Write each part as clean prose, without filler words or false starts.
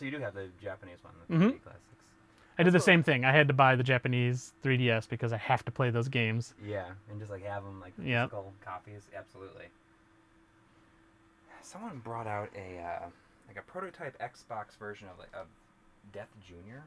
so you do have the Japanese one, the 3D classics. I did the same thing. I had to buy the Japanese 3DS because I have to play those games. Yeah, and just like have them like physical copies. Absolutely. Someone brought out a like a prototype Xbox version of Death Junior.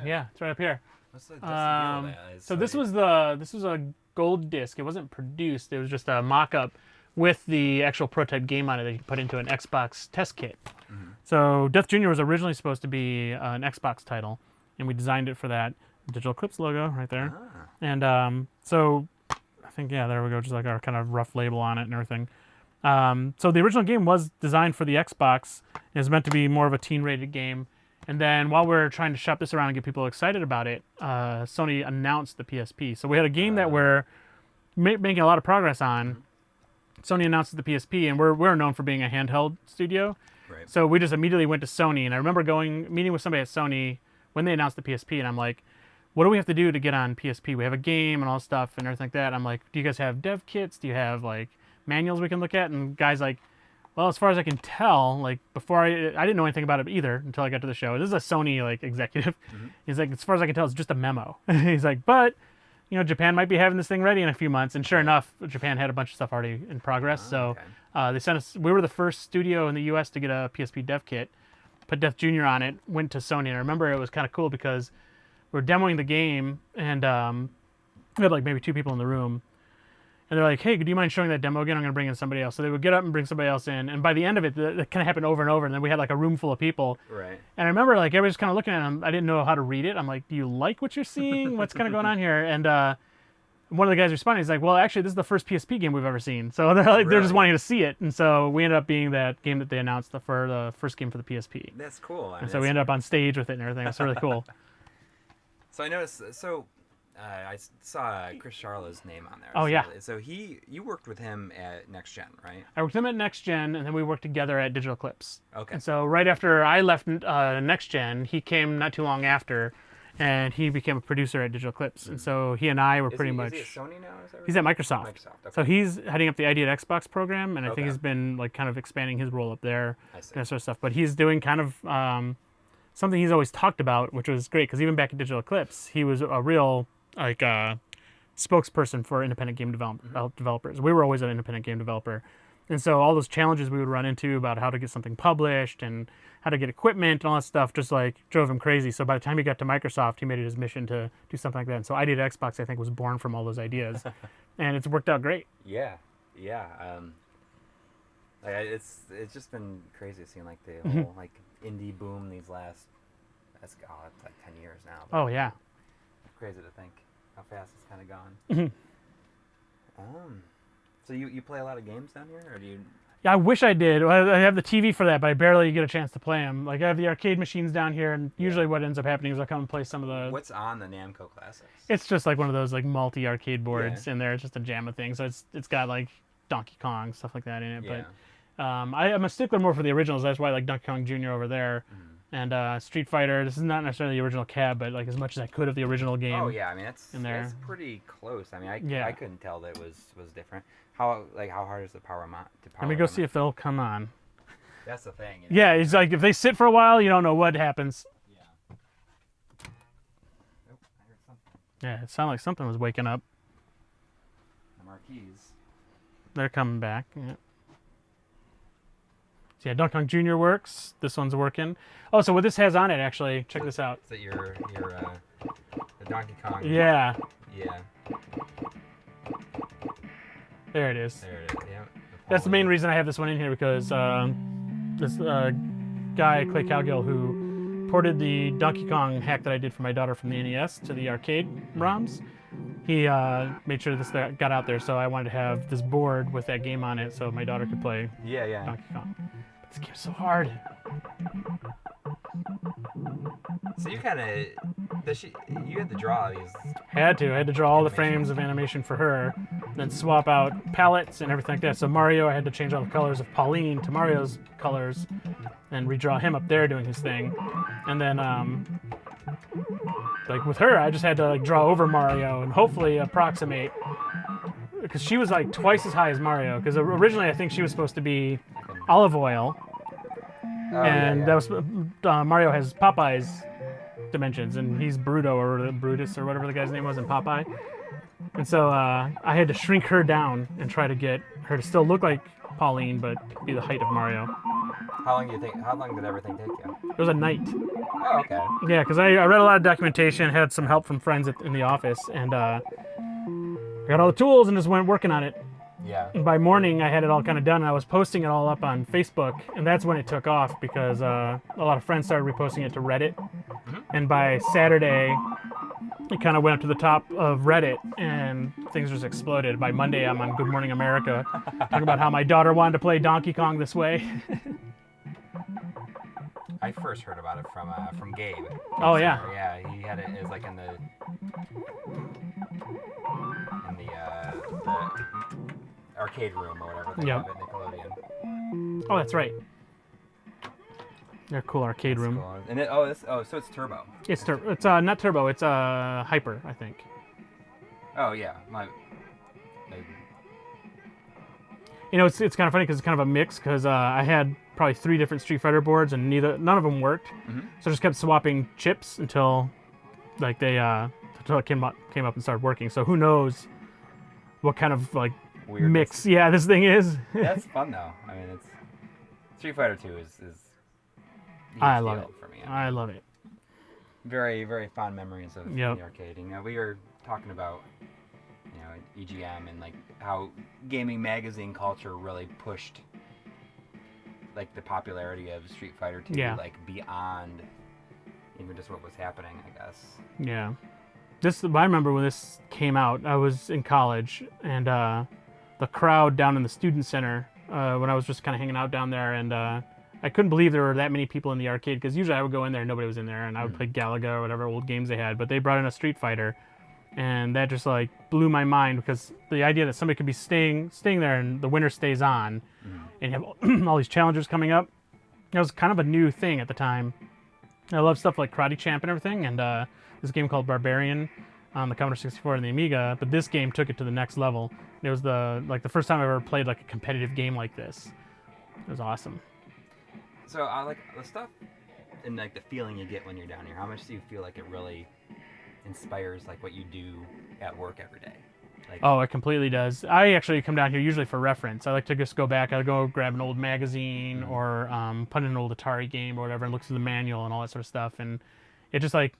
Yeah, it's right up here. What's the deal with that? So this was a gold disc. It wasn't produced. It was just a mock-up with the actual prototype game on it that you put into an Xbox test kit. Mm-hmm. So Death Junior was originally supposed to be an Xbox title, and we designed it for that. Digital Eclipse logo right there. Ah. And so I think, there we go, just like our kind of rough label on it and everything. So the original game was designed for the Xbox. It was meant to be more of a teen-rated game. And then while we're trying to shop this around and get people excited about it, Sony announced the PSP. So we had a game that we're making a lot of progress on. Sony announced the PSP, and we're known for being a handheld studio. Right. So we just immediately went to Sony. And I remember meeting with somebody at Sony when they announced the PSP, and I'm like, what do we have to do to get on PSP? We have a game and all stuff and everything like that. I'm like, do you guys have dev kits? Do you have like manuals we can look at? And guys like, well, as far as I can tell, like before I didn't know anything about it either until I got to the show. This is a Sony like executive. Mm-hmm. He's like, as far as I can tell, it's just a memo. He's like, but Japan might be having this thing ready in a few months. And sure enough, Japan had a bunch of stuff already in progress. So they sent us. We were the first studio in the U.S. to get a PSP dev kit. Put Death Junior on it. Went to Sony, and I remember it was kind of cool because we were demoing the game, and we had like maybe 2 people in the room. And they're like, hey, do you mind showing that demo again? I'm going to bring in somebody else. So they would get up and bring somebody else in. And by the end of it, that kind of happened over and over. And then we had like a room full of people. Right. And I remember like everybody's kind of looking at them. I didn't know how to read it. I'm like, do you like what you're seeing? What's kind of going on here? And one of the guys responded. He's like, well, actually, this is the first PSP game we've ever seen. So they're like, they're just wanting to see it. And so we ended up being that game that they announced for the first game for the PSP. That's cool. And so we ended up on stage with it and everything. That's really cool. So I noticed. I saw Chris Charlot's name on there. Oh, yeah. So you worked with him at Next Gen, right? I worked with him at Next Gen, and then we worked together at Digital Eclipse. Okay. And so right after I left Next Gen, he came not too long after, and he became a producer at Digital Eclipse. Mm-hmm. And so he and I were pretty much... Is he at Sony now? He's at Microsoft. Okay. So he's heading up the Idea at Xbox program, and I think he's been like kind of expanding his role up there, that sort of stuff. But he's doing kind of something he's always talked about, which was great, because even back at Digital Eclipse, he was a real spokesperson for independent game developers. We were always an independent game developer. And so all those challenges we would run into about how to get something published and how to get equipment and all that stuff just like drove him crazy. So by the time he got to Microsoft, he made it his mission to do something like that. And so Idea at Xbox, I think, was born from all those ideas. And it's worked out great. Yeah. It's just been crazy seeing like the whole like indie boom these last, it's like 10 years now. Oh, yeah. Crazy to think how fast it's kind of gone. So you play a lot of games down here, or do you? Yeah, I wish I did. I have the TV for that, but I barely get a chance to play them. Like I have the arcade machines down here, and usually what ends up happening is I come and play some of the. What's on the Namco Classics? It's just like one of those like multi arcade boards in there. It's just a jam of things. So it's got like Donkey Kong stuff like that in it. Yeah. But I'm a stickler more for the originals. That's why I like Donkey Kong Jr. over there. And Street Fighter. This is not necessarily the original cab, but like as much as I could of the original game. Oh yeah, I mean it's pretty close. I mean I couldn't tell that it was different. How hard is the power mount? Let me go see if they'll come on. That's the thing. Yeah, it's like if they sit for a while, you don't know what happens. Yeah. Nope, I heard something. Yeah, it sounded like something was waking up. The marquees. They're coming back. Yeah. So yeah, Donkey Kong Jr. works. This one's working. Oh, so what this has on it, actually, check this out. Is that your the Donkey Kong? Yeah. Yeah. There it is. There it is. Yeah. That's the main reason I have this one in here, because this guy, Clay Cowgill, who ported the Donkey Kong hack that I did for my daughter from the NES to the arcade ROMs, he made sure this got out there, so I wanted to have this board with that game on it so my daughter could play Donkey Kong. But this game's so hard. So you kind of... You had to draw these... I had to draw all the frames of animation for her, then swap out palettes and everything like that. So Mario, I had to change all the colors of Pauline to Mario's colors and redraw him up there doing his thing. And then, like with her, I just had to like draw over Mario and hopefully approximate, because she was like twice as high as Mario, because originally I think she was supposed to be olive oil. Oh, and yeah. that was Mario has Popeye's dimensions, and he's Bruto or Brutus or whatever the guy's name was in Popeye. And so I had to shrink her down and try to get her to still look like Pauline, but be the height of Mario. How long did everything take you? It was a night. Oh, okay. Yeah, because I read a lot of documentation, had some help from friends in the office, and I got all the tools and just went working on it. Yeah. And by morning, I had it all kind of done, and I was posting it all up on Facebook, and that's when it took off because a lot of friends started reposting it to Reddit. And by Saturday, it kind of went up to the top of Reddit, and things just exploded. By Monday, I'm on Good Morning America, talking about how my daughter wanted to play Donkey Kong this way. I first heard about it from Gabe. Oh, yeah. Yeah, he had it as like in the arcade room or whatever they have at Nickelodeon. Oh, that's right. They're cool arcade room. Cool. And so it's turbo. It's not turbo. It's hyper, I think. Oh yeah, You know, it's kind of funny because it's kind of a mix because I had probably 3 different Street Fighter boards and none of them worked. So I just kept swapping chips until like until it came up and started working. So who knows what kind of like weirdness. Mix this thing is. That's fun though. I mean, it's Street Fighter 2 is I love it. For me. I love it. Very, very fond memories of the arcade. You know, we were talking about EGM and like how gaming magazine culture really pushed like the popularity of Street Fighter 2 like beyond even just what was happening, I guess. Yeah. I remember when this came out, I was in college, and the crowd down in the student center when I was just kind of hanging out down there, and I couldn't believe there were that many people in the arcade because usually I would go in there and nobody was in there, and I would play Galaga or whatever old games they had, but they brought in a Street Fighter, and that just like blew my mind because the idea that somebody could be staying there and the winner stays on, and you have all these challengers coming up, that was kind of a new thing at the time. I love stuff like Karate Champ and everything, and this game called Barbarian on the Commodore 64 and the Amiga, but this game took it to the next level. It was the first time I ever played like a competitive game like this. It was awesome. So I like the stuff and like the feeling you get when you're down here. How much do you feel like it really inspires like what you do at work every day? Like, oh, it completely does. I actually come down here usually for reference. I like to just go back. I go grab an old magazine or put in an old Atari game or whatever and look through the manual and all that sort of stuff. And it just like,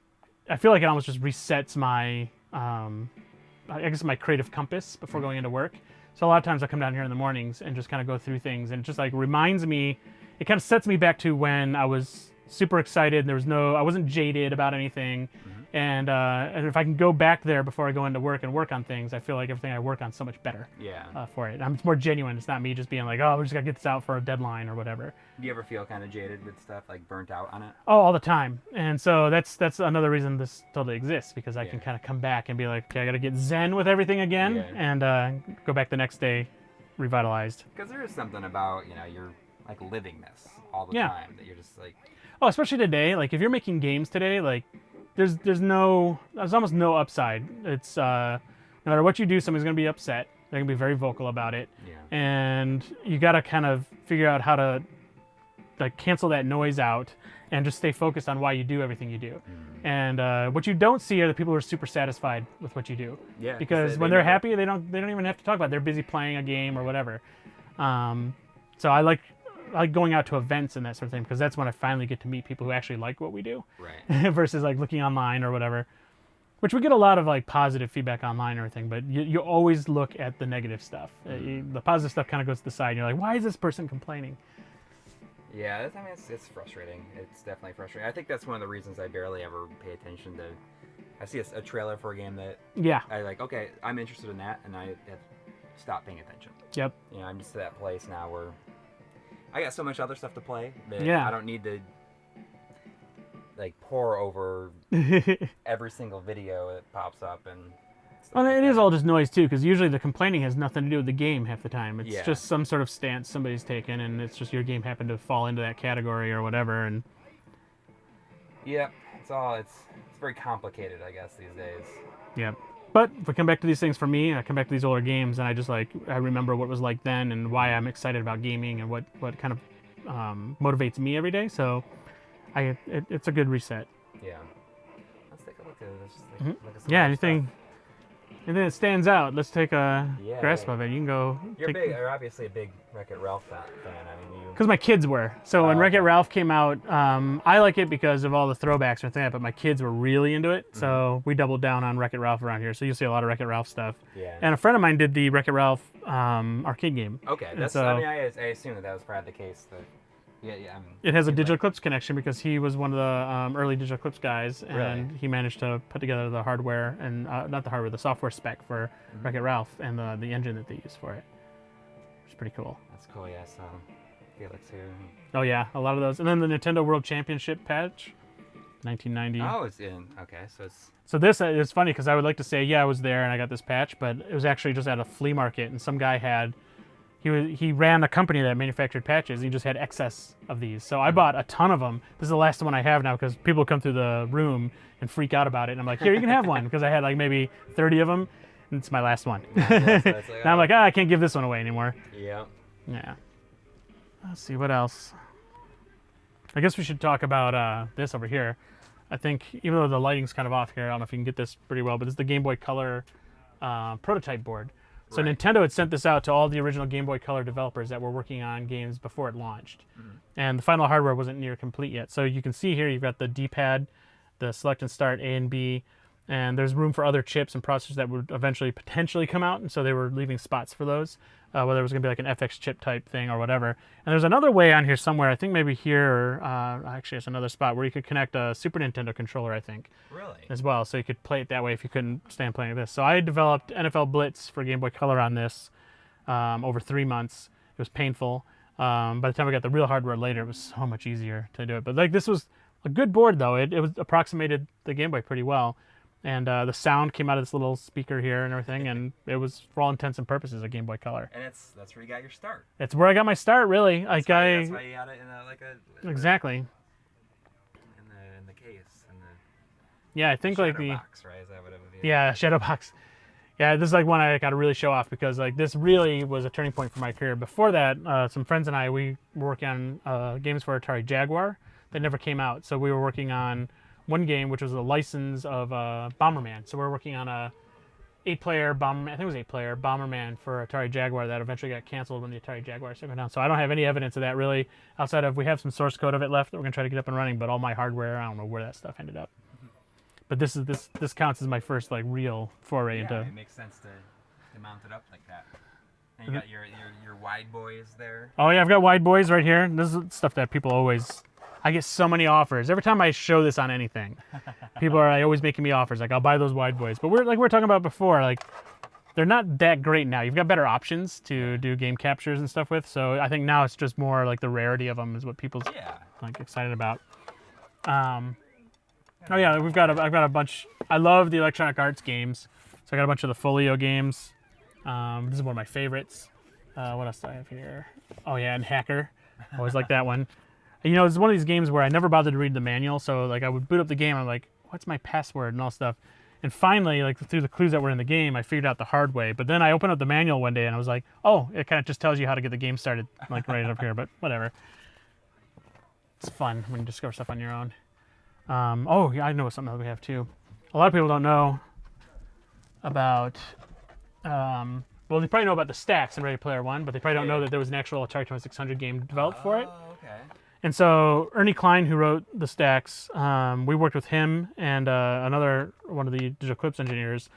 I feel like it almost just resets my, I guess my creative compass before going into work. So a lot of times I come down here in the mornings and just kind of go through things, and it just like reminds me, it kind of sets me back to when I was super excited and I wasn't jaded about anything. And if I can go back there before I go into work and work on things, I feel like everything I work on is so much better for it. It's more genuine. It's not me just being like, oh, we just got to get this out for a deadline or whatever. Do you ever feel kind of jaded with stuff, like burnt out on it? Oh, all the time. And so that's another reason this totally exists, because I can kind of come back and be like, okay, I got to get zen with everything again and go back the next day revitalized. Because there is something about, you're like living this all the time that you're just like... Oh, especially today. Like if you're making games today, like there's almost no upside. It's no matter what you do, somebody's gonna be upset. They're gonna be very vocal about it, and you gotta kind of figure out how to like cancel that noise out and just stay focused on why you do everything you do. And what you don't see are the people who are super satisfied with what you do. Yeah. Because when they're happy, they don't even have to talk about it. They're busy playing a game or whatever. So I like going out to events and that sort of thing, because that's when I finally get to meet people who actually like what we do, right? Versus like looking online or whatever, which we get a lot of like positive feedback online and everything, but you always look at the negative stuff. The positive stuff kind of goes to the side, and you're like, why is this person complaining? Yeah, I mean, it's frustrating. It's definitely frustrating. I think that's one of the reasons I barely ever pay attention to... I see a trailer for a game that I like, okay, I'm interested in that, and I have stopped paying attention. Yep. I'm just to that place now where I got so much other stuff to play that I don't need to like pour over every single video that pops up and stuff. Well, like it that. is all just noise too, because usually the complaining has nothing to do with the game half the time. It's just some sort of stance somebody's taken, and it's just your game happened to fall into that category or whatever. And it's very complicated, I guess, these days. Yeah. But if we come back to these things, for me, I come back to these older games, and I remember what it was like then and why I'm excited about gaming and what kind of motivates me every day. So it's a good reset. Yeah. Let's take a look at this. Yeah, anything that stands out, let's take a grasp of it. You can go. You're obviously a big Wreck-It Ralph fan. I mean, because my kids were. So when Wreck-It Ralph came out, I like it because of all the throwbacks and things, but my kids were really into it. So we doubled down on Wreck-It Ralph around here. So you'll see a lot of Wreck-It Ralph stuff. Yeah. And a friend of mine did the Wreck-It Ralph arcade game. Okay. That's. So, I mean, I assume that was probably the case. Yeah. It has a Digital Clips connection because he was one of the early Digital Clips guys, and he managed to put together the hardware and not the hardware, the software spec for Wreck-It Ralph and the engine that they use for it. It's pretty cool. That's cool. Yeah. So Felix here. Oh yeah, a lot of those, and then the Nintendo World Championship patch, 1990. Oh, it's in. Okay, so this it's funny because I would like to say I was there and I got this patch, but it was actually just at a flea market, and some guy had. He ran a company that manufactured patches. He just had excess of these. So I bought a ton of them. This is the last one I have now because people come through the room and freak out about it. And I'm like, here, you can have one because I had like maybe 30 of them. And it's my last one. Now I'm like, I can't give this one away anymore. Yeah. Yeah. Let's see, what else? I guess we should talk about this over here. I think even though the lighting's kind of off here, I don't know if you can get this pretty well, but this is the Game Boy Color prototype board. So Nintendo had sent this out to all the original Game Boy Color developers that were working on games before it launched. And the final hardware wasn't near complete yet. So you can see here you've got the D-pad, the select and start A and B, and there's room for other chips and processors that would eventually potentially come out, and so they were leaving spots for those, whether it was going to be like an FX chip type thing or whatever. And there's another way on here somewhere, I think maybe here, or actually it's another spot where you could connect a Super Nintendo controller, I think. Really? As well, so you could play it that way if you couldn't stand playing this. So I developed NFL Blitz for Game Boy Color on this over 3 months. It was painful. By the time I got the real hardware later, it was so much easier to do it. But like this was a good board though. It was approximated the Game Boy pretty well. And the sound came out of this little speaker here and everything, and it was, for all intents and purposes, a Game Boy Color. And that's where you got your start. It's where I got my start, really. That's why you got it in exactly. In the case. Yeah, I think like the box, right? Is that what it would be? Yeah, Shadow Box. Yeah, this is like one I got to really show off because like this really was a turning point for my career. Before that, some friends and I, we were working on games for Atari Jaguar that never came out. So we were working on one game, which was a license of Bomberman. So we were working on a 8-player Bomberman, I think it was 8-player Bomberman for Atari Jaguar that eventually got canceled when the Atari Jaguar started going down. So I don't have any evidence of that really, outside of we have some source code of it left that we're going to try to get up and running, but all my hardware, I don't know where that stuff ended up. But this counts as my first like real foray into. It makes sense to mount it up like that. And you got your wide boys there. Oh yeah, I've got wide boys right here. This is stuff that people always. I get so many offers every time I show this on anything. People are always making me offers like I'll buy those wide boys. But we're talking about before, like they're not that great now. You've got better options to do game captures and stuff with. So I think now it's just more like the rarity of them is what people's like excited about. Oh yeah, I've got a bunch. I love the Electronic Arts games, so I got a bunch of the Folio games. This is one of my favorites. What else do I have here? Oh yeah, and Hacker. Always like that one. You know, it's one of these games where I never bothered to read the manual, so like I would boot up the game, I'm like, what's my password and all stuff. And finally, like through the clues that were in the game, I figured out the hard way. But then I opened up the manual one day and I was like, oh, it kind of just tells you how to get the game started, like right up here. But whatever. It's fun when you discover stuff on your own. Oh, yeah, I know something else we have too. A lot of people don't know about, well, they probably know about the stacks in Ready Player One, but they probably don't know that there was an actual Atari 2600 game developed for it. Okay. And so Ernie Klein, who wrote the stacks, we worked with him and another one of the Digital Clips engineers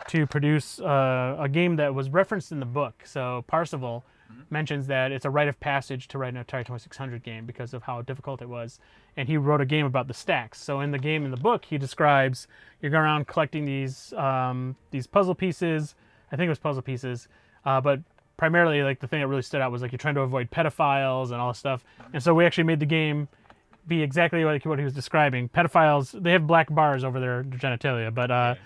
to produce a game that was referenced in the book. So Parsifal mentions that it's a rite of passage to write an Atari 2600 game because of how difficult it was. And he wrote a game about the stacks. So in the book, he describes you're going around collecting these puzzle pieces. I think it was puzzle pieces, but primarily like the thing that really stood out was like you're trying to avoid pedophiles and all this stuff. And so we actually made the game be exactly like what he was describing. Pedophiles, they have black bars over their genitalia, but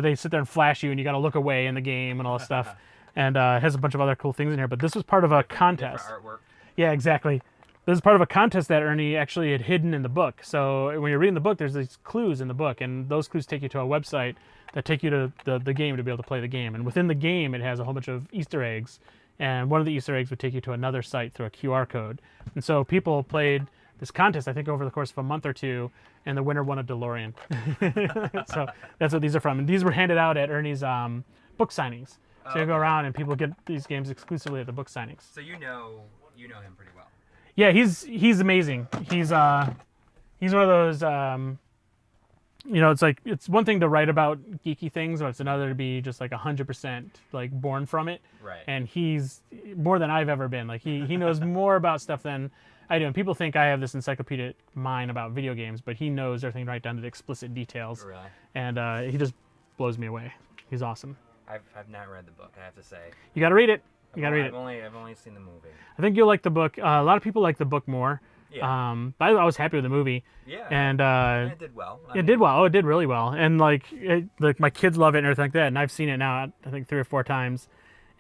they sit there and flash you, and you got to look away in the game and all this stuff. And it has a bunch of other cool things in here. But this was part of a contest. Artwork. Yeah, exactly. This is part of a contest that Ernie actually had hidden in the book. So when you're reading the book, there's these clues in the book, and those clues take you to a website that take you to the game to be able to play the game. And within the game, it has a whole bunch of Easter eggs and one of the Easter eggs would take you to another site through a QR code. And so people played this contest, I think, over the course of a month or two, and the winner won a DeLorean. So that's what these are from. And these were handed out at Ernie's book signings. So you go around and people get these games exclusively at the book signings. So you know him pretty well. Yeah, he's amazing. He's one of those. It's one thing to write about geeky things, but it's another to be just like 100% like born from it. Right. And he's more than I've ever been. Like he knows more about stuff than I do. And people think I have this encyclopedic mind about video games, but he knows everything right down to the explicit details. Really. And he just blows me away. He's awesome. I've not read the book, I have to say. You got to read it. I've only seen the movie. I think you'll like the book. A lot of people like the book more. Yeah. But I was happy with the movie. Yeah. And it did well. It did well. Oh, it did really well. And like my kids love it and everything like that. And I've seen it now, I think 3 or 4 times.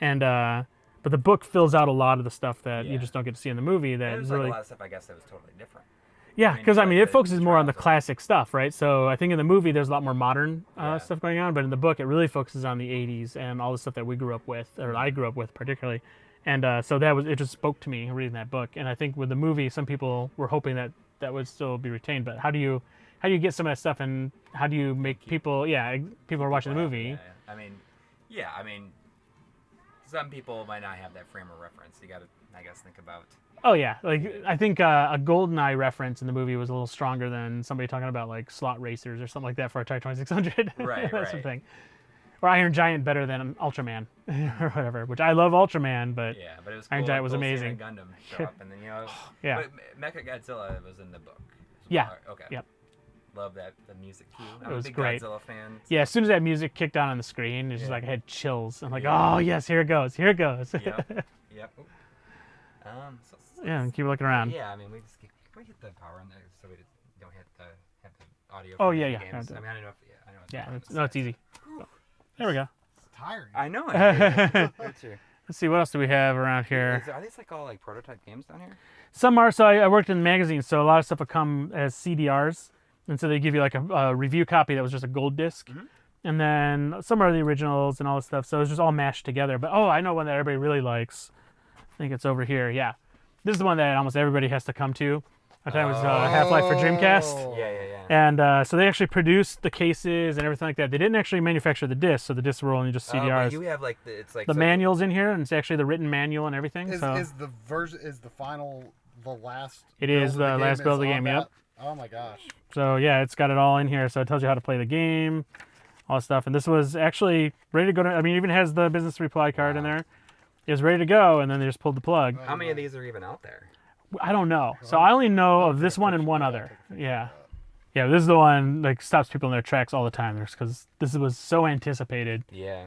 And but the book fills out a lot of the stuff that you just don't get to see in the movie. That there's really like a lot of stuff I guess that was totally different. Yeah, because it focuses more on the trials classic stuff, right? So I think in the movie there's a lot more modern stuff going on, but in the book it really focuses on the 80s and all the stuff that we grew up with, or I grew up with particularly. And so it just spoke to me reading that book. And I think with the movie, some people were hoping that would still be retained. But how do you get some of that stuff, and how do you make people are watching the movie? Yeah. I mean, some people might not have that frame of reference. You got to, I guess, think about. Oh yeah, like I think a GoldenEye reference in the movie was a little stronger than somebody talking about like slot racers or something like that for Atari 2600. Right. That sort of thing. Or Iron Giant better than Ultraman or whatever, which I love Ultraman, but it was cool. Iron Giant was amazing. Gundam show up, and then yeah. But Mechagodzilla was in the book. Yeah. Okay. Yep. Love the music too. It I'm was a big great. Godzilla fan. Yeah, as soon as that music kicked on the screen, it's just like I had chills. I'm like, oh yes, here it goes. Yep. Yeah, and keep looking around. Yeah, I mean, can we hit the power on there so we don't have the audio? Oh yeah. Games? I mean, I don't know if it's easy. There we go. It's tiring. I know. Let's see, what else do we have around here? Are these like all like prototype games down here? Some are. So I worked in magazines, so a lot of stuff would come as CDRs, and so they give you like a review copy that was just a gold disc, and then some are the originals and all this stuff. So it's just all mashed together. But I know one that everybody really likes. I think it's over here. Yeah, this is the one that almost everybody has to come to. I thought it was Half-Life for Dreamcast. Yeah. And so they actually produced the cases and everything like that. They didn't actually manufacture the discs, so the discs were only just CDRs. You have like the manuals in here, and it's actually the written manual and everything. Is the last? It is the last build of the game. Yep. Oh my gosh. So yeah, it's got it all in here. So it tells you how to play the game, all this stuff. And this was actually ready to go. It even has the business reply card in there. It was ready to go, and then they just pulled the plug. How many of these are even out there? I don't know. So I only know of this one and one other. Yeah. Yeah, this is the one like stops people in their tracks all the time. Because this was so anticipated. Yeah.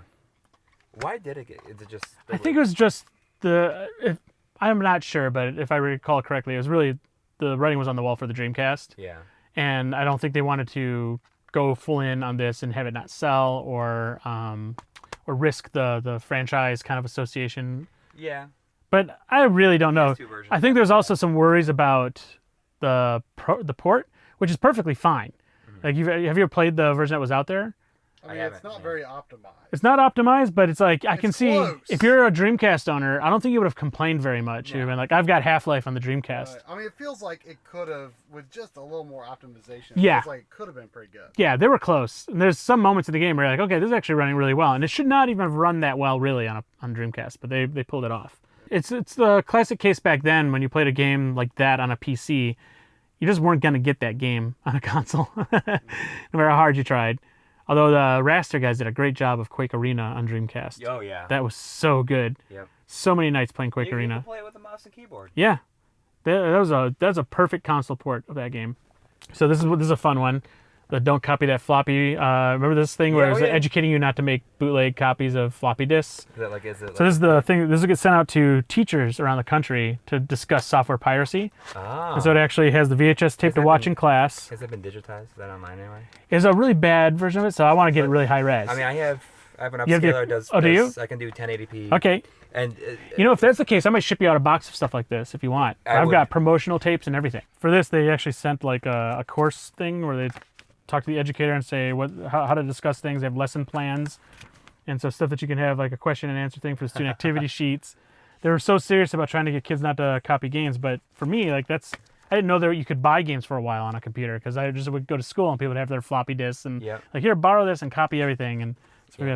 Why did it get? Is it just? I think it was just I'm not sure, but if I recall correctly, it was really the writing was on the wall for the Dreamcast. Yeah. And I don't think they wanted to go full in on this and have it not sell or risk the franchise kind of association. Yeah. But I really don't know. I think there's also some worries about the port, which is perfectly fine. Like, have you ever played the version that was out there? I mean, it's not very optimized. It's not optimized, but it's like I can see close. If you're a Dreamcast owner, I don't think you would have complained very much. You'd have been like, I've got Half-Life on the Dreamcast. I mean, it feels like it could have, with just a little more optimization. Yeah. It feels like it could have been pretty good. Yeah, they were close. And there's some moments in the game where you're like, okay, this is actually running really well, and it should not even have run that well really on Dreamcast, but they pulled it off. It's the classic case back then when you played a game like that on a PC, you just weren't going to get that game on a console, no matter how hard you tried. Although the Raster guys did a great job of Quake Arena on Dreamcast. Oh, yeah. That was so good. Yep. So many nights playing Quake Arena. You can play it with a mouse and keyboard. Yeah. That was a perfect console port of that game. So this is a fun one. The don't copy that floppy. Remember this thing where it's educating you not to make bootleg copies of floppy disks? So this is the thing. This will get sent out to teachers around the country to discuss software piracy. Ah. And so it actually has the VHS tape to watch in class. Has it been digitized? Is that online anyway? It's a really bad version of it, so I want to get it really high res. I mean, I have an upscaler that does. Oh, do you? I can do 1080p. Okay. And if that's the case, I might ship you out a box of stuff like this if you want. I've got promotional tapes and everything. For this, they actually sent like a course thing where they talk to the educator and say how to discuss things. They have lesson plans, and so stuff that you can have like a question and answer thing for the student activity sheets. they were so serious about trying to get kids not to copy games. But for me, like I didn't know that you could buy games for a while on a computer because I just would go to school and people would have their floppy disks and like, here, borrow this and copy everything. And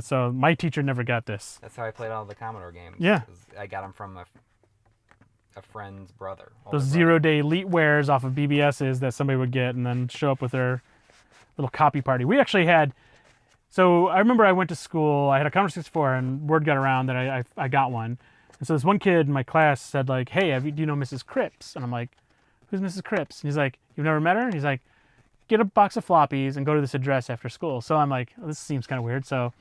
so my teacher never got this. That's how I played all the Commodore games. Yeah. I got them from a friend's brother. Those 0-day elitewares off of BBSs that somebody would get and then show up with their little copy party. We actually had, so I remember I went to school, I had a Commodore 64 and word got around that I got one. And so this one kid in my class said like, hey, do you know Mrs. Cripps? And I'm like, who's Mrs. Cripps? And he's like, you've never met her? And he's like, get a box of floppies and go to this address after school. So I'm like, oh, this seems kind of weird. So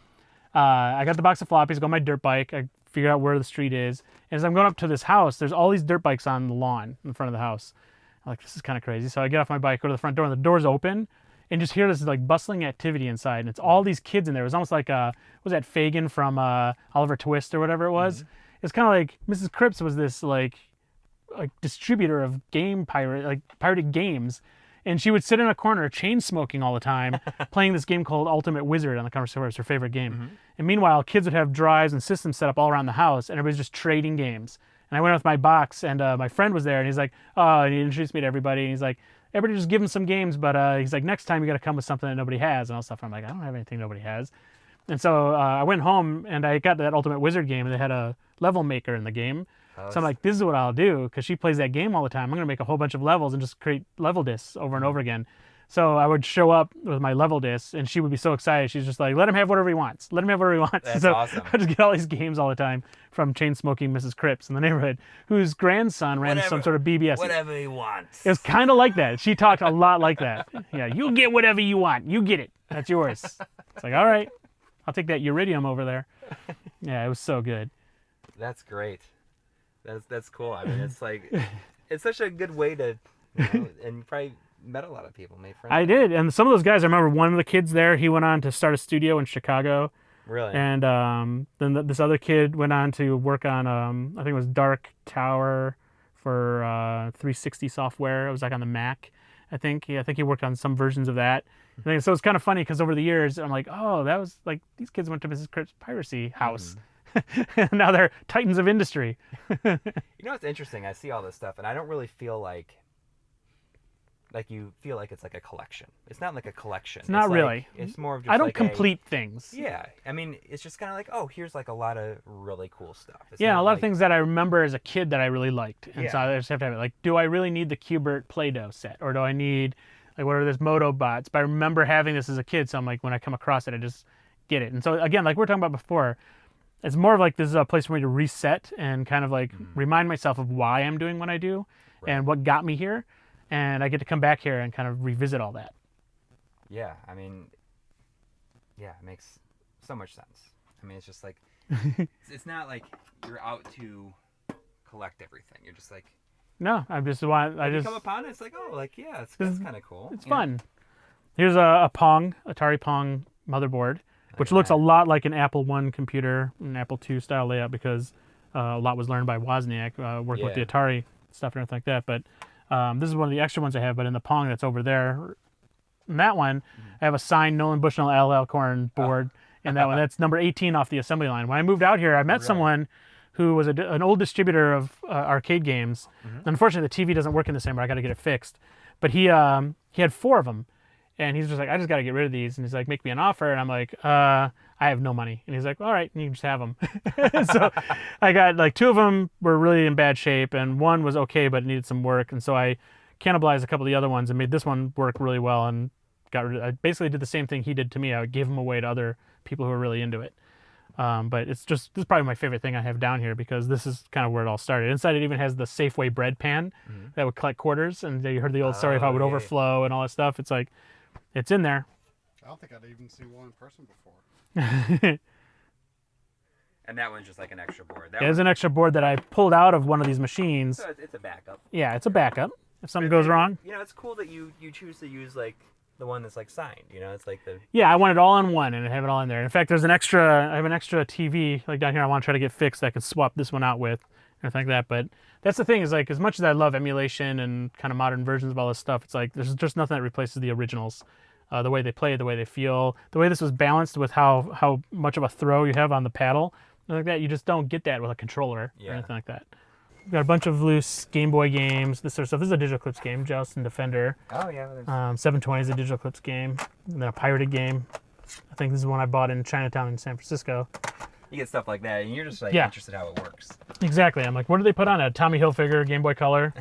I got the box of floppies, go on my dirt bike, I figure out where the street is. And as I'm going up to this house, there's all these dirt bikes on the lawn in front of the house. I'm like, this is kind of crazy. So I get off my bike, go to the front door, and the door's open, and just hear this like bustling activity inside. And it's all these kids in there. It was almost like, was that Fagin from Oliver Twist or whatever it was? Mm-hmm. It's kind of like Mrs. Cripps was this like distributor of pirated games. And she would sit in a corner, chain smoking all the time, playing this game called Ultimate Wizard on the Commodore 64. It was her favorite game. Mm-hmm. And meanwhile, kids would have drives and systems set up all around the house, and everybody's just trading games. And I went with my box, and my friend was there, and he's like, oh, and he introduced me to everybody. And he's like, everybody just give him some games, but he's like, next time you got to come with something that nobody has and all stuff. And I'm like, I don't have anything nobody has. And so I went home, and I got that Ultimate Wizard game, and they had a level maker in the game. So I'm like, this is what I'll do, because she plays that game all the time. I'm going to make a whole bunch of levels and just create level discs over and over again. So I would show up with my level discs, and she would be so excited. She's just like, let him have whatever he wants. Let him have whatever he wants. That's so awesome. I just get all these games all the time from chain-smoking Mrs. Cripps in the neighborhood, whose grandson ran some sort of BBS. Whatever he wants. It was kind of like that. She talked a lot like that. Yeah, you get whatever you want. You get it. That's yours. It's like, all right, I'll take that Uridium over there. Yeah, it was so good. That's great. That's cool. I mean, it's like, it's such a good way to, and you probably met a lot of people, made friends. I did, and some of those guys, I remember one of the kids there, he went on to start a studio in Chicago. Really? And then this other kid went on to work on, I think it was Dark Tower for 360 software. It was like on the Mac, I think. I think he worked on some versions of that. And so it's kind of funny, because over the years, I'm like, oh, that was like, these kids went to Mrs. Cripps' piracy house. Now they're titans of industry. You know, it's interesting. I see all this stuff, and I don't really feel like you feel like it's like a collection. It's not like a collection. It's not really. It's more of just I don't complete things. Yeah. I mean, it's just kind of like, oh, here's like a lot of really cool stuff. It's a lot of things that I remember as a kid that I really liked. And so I just have to have it. Like, do I really need the Q*bert Play-Doh set? Or do I need, like, what are these Motobots? But I remember having this as a kid, so I'm like, when I come across it, I just get it. And so, again, like we were talking about before, it's more of like this is a place for me to reset and kind of like remind myself of why I'm doing what I do and what got me here. And I get to come back here and kind of revisit all that. Yeah, I mean, it makes so much sense. I mean, it's just like, it's not like you're out to collect everything. You're just like... No, I just come upon it, it's like, oh, like, yeah, that's kind of cool. It's fun. Here's a Atari Pong motherboard, which looks a lot like an Apple I computer, an Apple II style layout, because a lot was learned by Wozniak, working with the Atari stuff and everything like that. But this is one of the extra ones I have, but in the Pong that's over there, in that one, I have a signed Nolan Bushnell Al Alcorn board, and that one, that's number 18 off the assembly line. When I moved out here, I met someone who was an old distributor of arcade games. Unfortunately, the TV doesn't work in the same way. I got to get it fixed. But he had 4 of them. And he's just like, I just got to get rid of these. And he's like, make me an offer. And I'm like, I have no money. And he's like, all right, you can just have them. So I got like 2 of them were really in bad shape. And one was okay, but it needed some work. And so I cannibalized a couple of the other ones and made this one work really well. And I basically did the same thing he did to me. I would give them away to other people who were really into it. But this is probably my favorite thing I have down here, because this is kind of where it all started. Inside it even has the Safeway bread pan that would collect quarters. And you heard the old story of how it would overflow and all that stuff. It's like, it's in there. I don't think I'd even seen one in person before. And that one's just like an extra board. It is an extra board that I pulled out of one of these machines. So it's a backup. Yeah, it's a backup. If something goes wrong. You know, it's cool that you choose to use like the one that's like signed. You know, it's like the... Yeah, I want it all in one and I have it all in there. In fact, I have an extra TV like down here I want to try to get fixed that I can swap this one out with and everything like that. But that's the thing, is like, as much as I love emulation and kind of modern versions of all this stuff, it's like there's just nothing that replaces the originals. The way they play, the way they feel, the way this was balanced with how much of a throw you have on the paddle. like that. You just don't get that with a controller Yeah. or anything like that. We've got a bunch of loose Game Boy games, this sort of stuff. This is a Digital Clips game, Joust and Defender. Oh yeah. There's... 720 is a Digital Clips game. And then a pirated game. I think this is one I bought in Chinatown in San Francisco. You get stuff like that, and you're just like Yeah. interested how it works. Exactly. I'm like, what did they put on it? Tommy Hilfiger, Game Boy Color.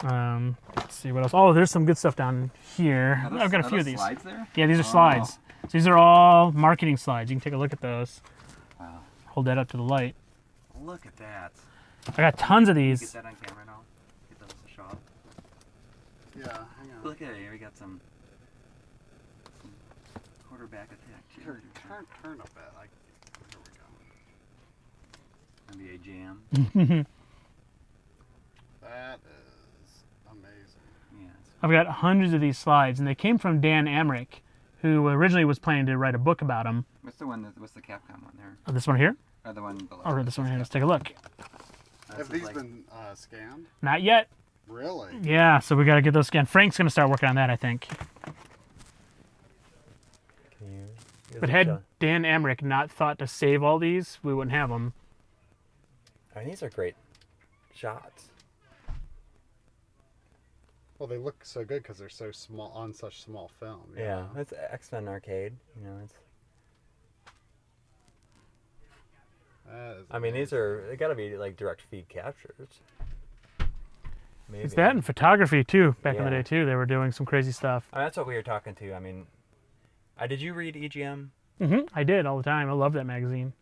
Let's see what else. Oh, there's some good stuff down here. I've got a few of these. Slides there? Yeah, these are slides. So these are all marketing slides. You can take a look at those. Wow. Hold that up to the light. Look at that. I got tons of Get these. that on camera now. Get those to show up. Yeah, hang on. Look at it. Here we got some quarterback attack. Turn up that. Like, here we go. NBA Jam. That is amazing. Yeah. I've got hundreds of these slides, and they came from Dan Amrich, who originally was planning to write a book about them. What's the one? What's the Capcom one there? Oh, this one here? Or the one below? Or this one here. Let's take a look. Have these been scanned? Not yet. Really? Yeah, so we got to get those scanned. Frank's going to start working on that, I think. But had Dan Amrich not thought to save all these, we wouldn't have them. I mean, these are great shots. Well, they look so good because they're so small on such small film. Yeah, it's X-Men Arcade. You know, it's. I mean, these are, they gotta be like direct feed captures. Maybe. It's that and photography too. Back in the day too, they were doing some crazy stuff. I mean, that's what we were talking to. I mean, did you read EGM? I did all the time. I love that magazine.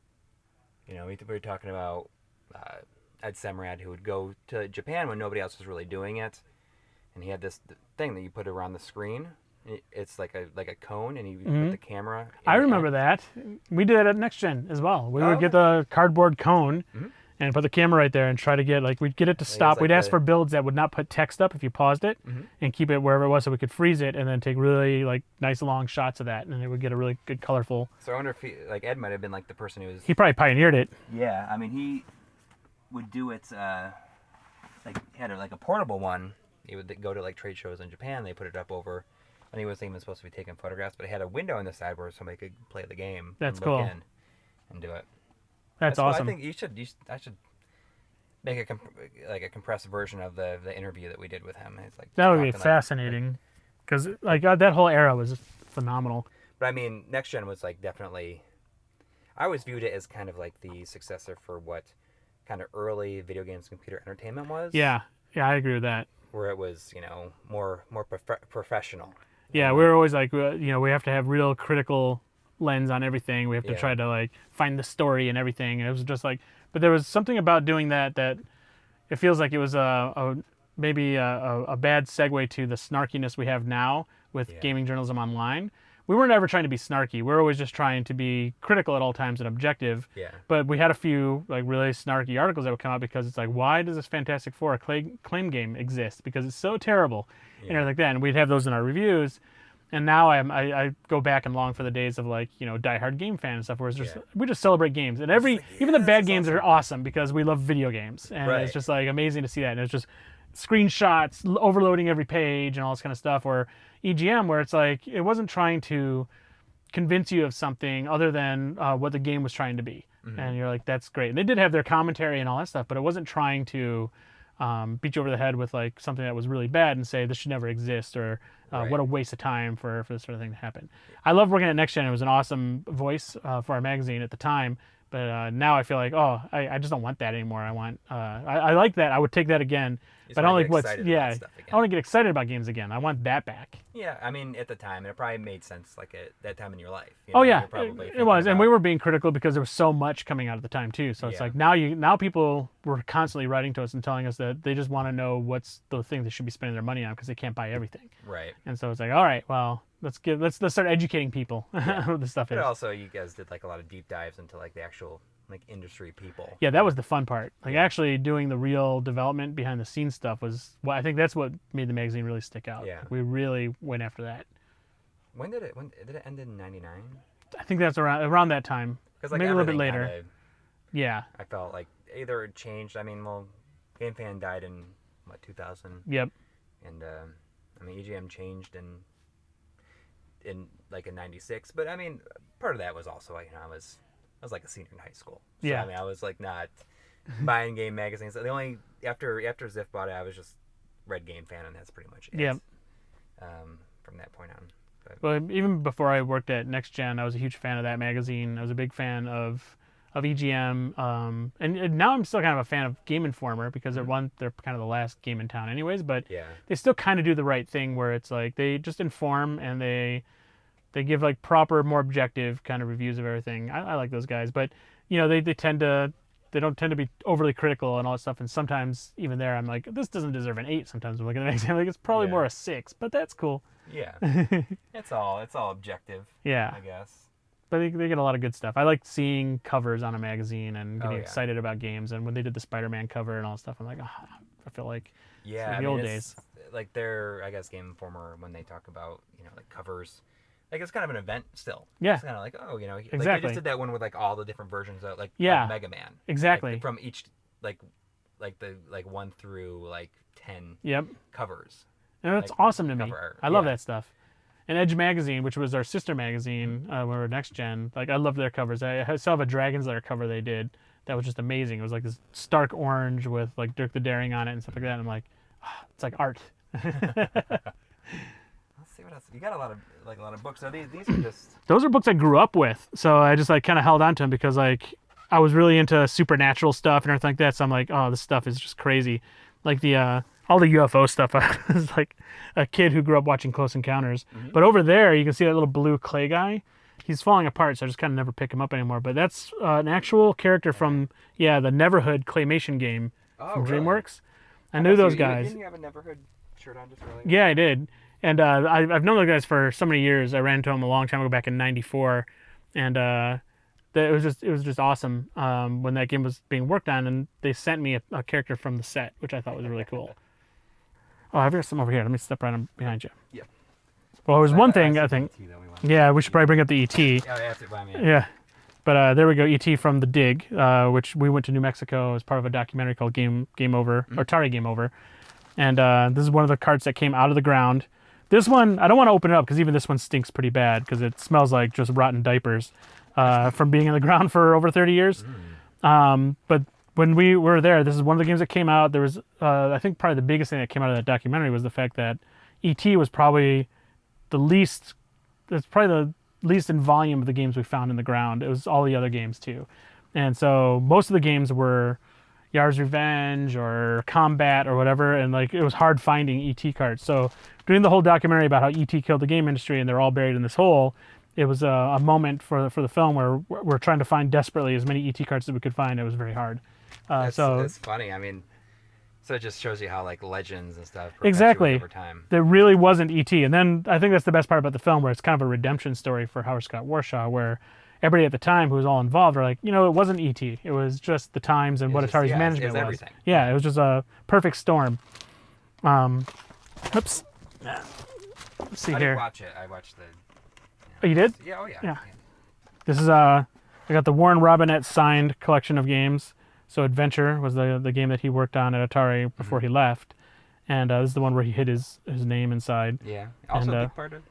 You know, we were talking about Ed Semrad, who would go to Japan when nobody else was really doing it, and he had this thing that you put around the screen. It's like a cone, and you put the camera. I remember that. We did it at Next Gen as well. We would get the cardboard cone and put the camera right there and try to get, like, we'd get it to stop. We'd ask for builds that would not put text up if you paused it and keep it wherever it was so we could freeze it and then take really, like, nice long shots of that, and it would get a really good colorful. So I wonder if like Ed might have been like the person who was. He probably pioneered it. Yeah, I mean, he would do it. Like he had like a portable one. He would go to like trade shows in Japan. They put it up over. And he wasn't even supposed to be taking photographs, but it had a window on the side where somebody could play the game. That's and cool. look in and do it. That's awesome. Cool. I think I should make a compressed version of the interview that we did with him. It's like that would be fascinating, because like that whole era was phenomenal. But I mean, Next Gen was like definitely. I always viewed it as kind of like the successor for what kind of early video games computer entertainment was. Yeah, I agree with that. Where it was, more professional. Yeah, we were always like, we have to have real critical lens on everything. We have to try to like find the story and everything. And it was just like, but there was something about doing that it feels like it was maybe a bad segue to the snarkiness we have now with gaming journalism online. We weren't ever trying to be snarky. We're always just trying to be critical at all times and objective. Yeah. But we had a few like really snarky articles that would come out because it's like, why does this Fantastic Four claim game exist? Because it's so terrible, and everything like that. And we'd have those in our reviews. And now I go back and long for the days of like diehard game fan and stuff, where it's just we just celebrate games, and even the bad games are awesome because we love video games, and it's just like amazing to see that. And it's just screenshots overloading every page and all this kind of stuff. Or EGM, where it's like it wasn't trying to convince you of something other than what the game was trying to be, and you're like, that's great. And they did have their commentary and all that stuff, but it wasn't trying to beat you over the head with like something that was really bad and say this should never exist, or what a waste of time for this sort of thing to happen. I love working at Next Gen. It was an awesome voice for our magazine at the time, but now I feel like, I just don't want that anymore. I want I like that. I would take that again. But I don't like I want to get excited about games again. I want that back. Yeah, I mean, at the time, it probably made sense like at that time in your life. It was, and we were being critical because there was so much coming out at the time too. So it's like now people were constantly writing to us and telling us that they just want to know what's the thing they should be spending their money on because they can't buy everything. Right. And so it's like, all right, well, let's start educating people what this stuff is. But also, you guys did like a lot of deep dives into like the actual like industry people. Yeah, that was the fun part. Like actually doing the real development behind the scenes stuff was I think that's what made the magazine really stick out. Yeah. We really went after that. When did it end in '99? I think that's around that time. Like, maybe a little bit later. Yeah. I felt like either it changed. I mean, Game Fan died in 2000. Yep. And I mean, EGM changed in '96. But I mean, part of that was also I was was like a senior in high school. So, Yeah. I mean, I was like not buying game magazines. The only after Ziff bought it, I was just Red Game fan, and that's pretty much it. Yeah. From that point on. But, Well, even before I worked at Next Gen, I was a huge fan of that magazine. I was a big fan of EGM, and now I'm still kind of a fan of Game Informer because they're kind of the last game in town, anyways. But yeah. they still kind of do the right thing where it's like they just inform and they give like proper, more objective kind of reviews of everything. I like those guys, but you know they don't tend to be overly critical and all that stuff. And sometimes even there, I'm like, this doesn't deserve an 8. Sometimes I'm looking at the magazine, like it's probably more a 6, but that's cool. Yeah. it's all objective. Yeah. I guess. But they get a lot of good stuff. I like seeing covers on a magazine and getting yeah. excited about games. And when they did the Spider-Man cover and all that stuff, I'm like, oh, I feel like yeah, the old days. Like their, I guess, Game Informer, when they talk about, like covers, like it's kind of an event still. Yeah. It's kind of like, like Exactly. they just did that one with like all the different versions of like Yeah. of Mega Man. Exactly. Like, from each like the 1 through like 10 Yep. covers. And that's like, awesome to me. cover art. I love Yeah. that stuff. And Edge Magazine, which was our sister magazine when we were Next Gen, like I love their covers. I still have a Dragon's Lair cover they did that was just amazing. It was like this stark orange with like Dirk the Daring on it and stuff like that. And I'm like, it's like art. Let's see what else. You got a lot of books. So these are just Those are books I grew up with. So I just like kind of held on to them because like I was really into supernatural stuff and everything like that. So I'm like, oh, this stuff is just crazy. Like the all the UFO stuff. I was like a kid who grew up watching Close Encounters. Mm-hmm. But over there, you can see that little blue clay guy. He's falling apart, so I just kind of never pick him up anymore. But that's an actual character from, the Neverhood claymation game from really? DreamWorks. I knew those You guys. didn't you have a Neverhood shirt on just earlier? Yeah, I did. And I've known those guys for so many years. I ran into them a long time ago back in '94. And it was just awesome when that game was being worked on. And they sent me a character from the set, which I thought was really cool. Oh, I've got some over here. Let me step right behind you. Yeah. Well, there's one thing I think. Yeah, we should probably bring up the ET. Oh, yeah, I mean, Yeah. But there we go, ET from The Dig, which we went to New Mexico as part of a documentary called Game Over, or Atari Game Over. And this is one of the carts that came out of the ground. This one, I don't want to open it up because even this one stinks pretty bad because it smells like just rotten diapers from being in the ground for over 30 years. But when we were there, this is one of the games that came out. There was, I think probably the biggest thing that came out of that documentary was the fact that ET was probably the least in volume of the games we found in the ground. It was all the other games too. And so most of the games were Yar's Revenge or Combat or whatever, and like it was hard finding ET cards. So doing the whole documentary about how ET killed the game industry and they're all buried in this hole, it was a moment for the film where we're trying to find desperately as many ET cards as we could find. It was very hard. That's funny. I mean, so it just shows you how like legends and stuff exactly over time. There really wasn't ET, and then I think that's the best part about the film, where it's kind of a redemption story for Howard Scott Warshaw, where everybody at the time who was all involved are like, it wasn't ET. It was just the times and what Atari's management was. Everything. Yeah, it was just a perfect storm. Oops. Let's see I here. didn't watch it. I watched the. Oh, you did? Yeah. Oh yeah. Yeah. This is I got the Warren Robinette signed collection of games. So Adventure was the game that he worked on at Atari before he left, and this is the one where he hid his name inside. Yeah. Also a big part of.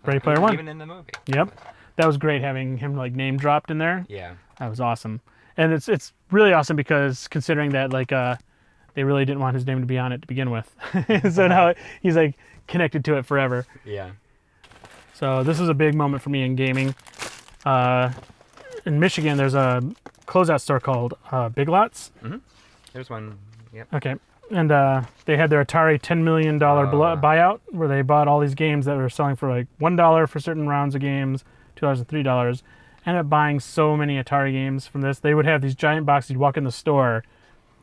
Ready Player One. Even in the movie. Yep. That was great having him like name dropped in there. Yeah. That was awesome, and it's really awesome because considering that like they really didn't want his name to be on it to begin with, so now he's like connected to it forever. Yeah. So this is a big moment for me in gaming. In Michigan, there's a closeout store called Big Lots. Mm-hmm. There's one. Yep. Okay. And they had their Atari $10 million buyout where they bought all these games that were selling for like $1 for certain rounds of games, $2 and $3. Ended up buying so many Atari games from this. They would have these giant boxes. You'd walk in the store,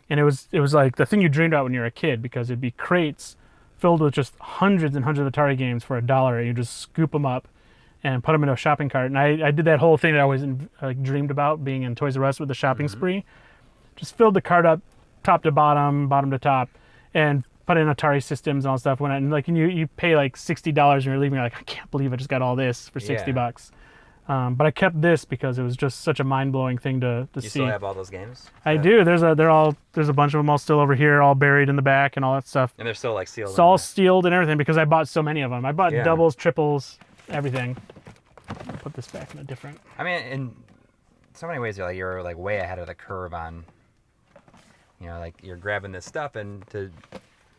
and it was like the thing you dreamed about when you were a kid, because it'd be crates filled with just hundreds and hundreds of Atari games for $1. And you just scoop them up and put them into a shopping cart. And I did that whole thing that I always dreamed about, being in Toys R Us with the shopping spree. Just filled the cart up, top to bottom, bottom to top, and put in Atari systems and all stuff. And you pay like $60 and you're leaving, you're like, I can't believe I just got all this for $60. But I kept this because it was just such a mind-blowing thing to see. You still have all those games? I do. There's a bunch of them all still over here, all buried in the back and all that stuff. And they're still like sealed. It's all sealed and everything because I bought so many of them. I bought doubles, triples, everything. I'll put this back in a different. I mean, and so many ways you're like way ahead of the curve on, like you're grabbing this stuff and to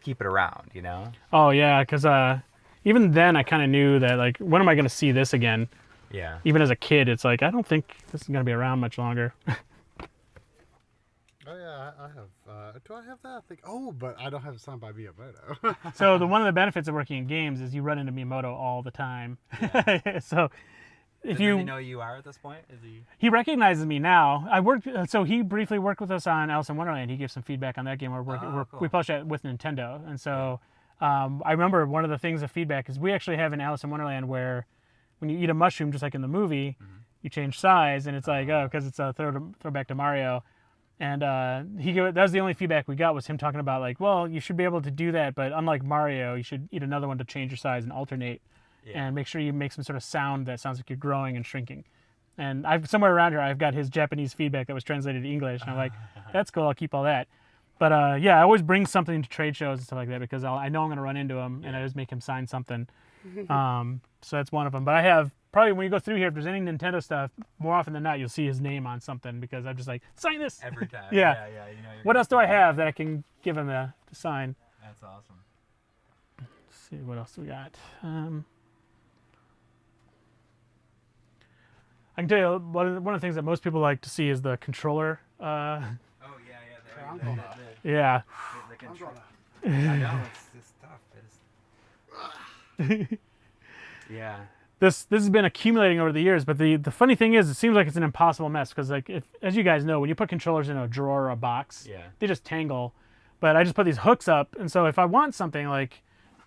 keep it around, Oh yeah, because even then I kind of knew that like when am I going to see this again? Yeah. Even as a kid, it's like I don't think this is going to be around much longer. Oh yeah, I have. Do I have that? I think. Oh, but I don't have it signed by Miyamoto. So one of the benefits of working in games is you run into Miyamoto all the time. Yeah. So if Does he know you are at this point? Is he? He recognizes me now. I worked. So he briefly worked with us on Alice in Wonderland. He gave some feedback on that game. Cool. We published that with Nintendo, and so I remember one of the things of feedback is we actually have in Alice in Wonderland where when you eat a mushroom, just like in the movie, you change size, and it's like because it's a throwback to Mario. And that was the only feedback we got was him talking about like, well, you should be able to do that, but unlike Mario, you should eat another one to change your size and alternate, and make sure you make some sort of sound that sounds like you're growing and shrinking. And I've somewhere around here, I've got his Japanese feedback that was translated to English, and I'm like, that's cool, I'll keep all that. But I always bring something to trade shows and stuff like that because I know I'm going to run into him, and I just make him sign something. So that's one of them. But I have probably when you go through here, if there's any Nintendo stuff, more often than not, you'll see his name on something because I'm just like, sign this every time. Yeah. What else do I have that I can give him to sign? That's awesome. Let's see what else we got. I can tell you one of the things that most people like to see is the controller. Oh Yeah. The controller. I know it's tough. Yeah. This has been accumulating over the years, but the funny thing is, it seems like it's an impossible mess because, like, as you guys know, when you put controllers in a drawer or a box, they just tangle. But I just put these hooks up, and so if I want something like,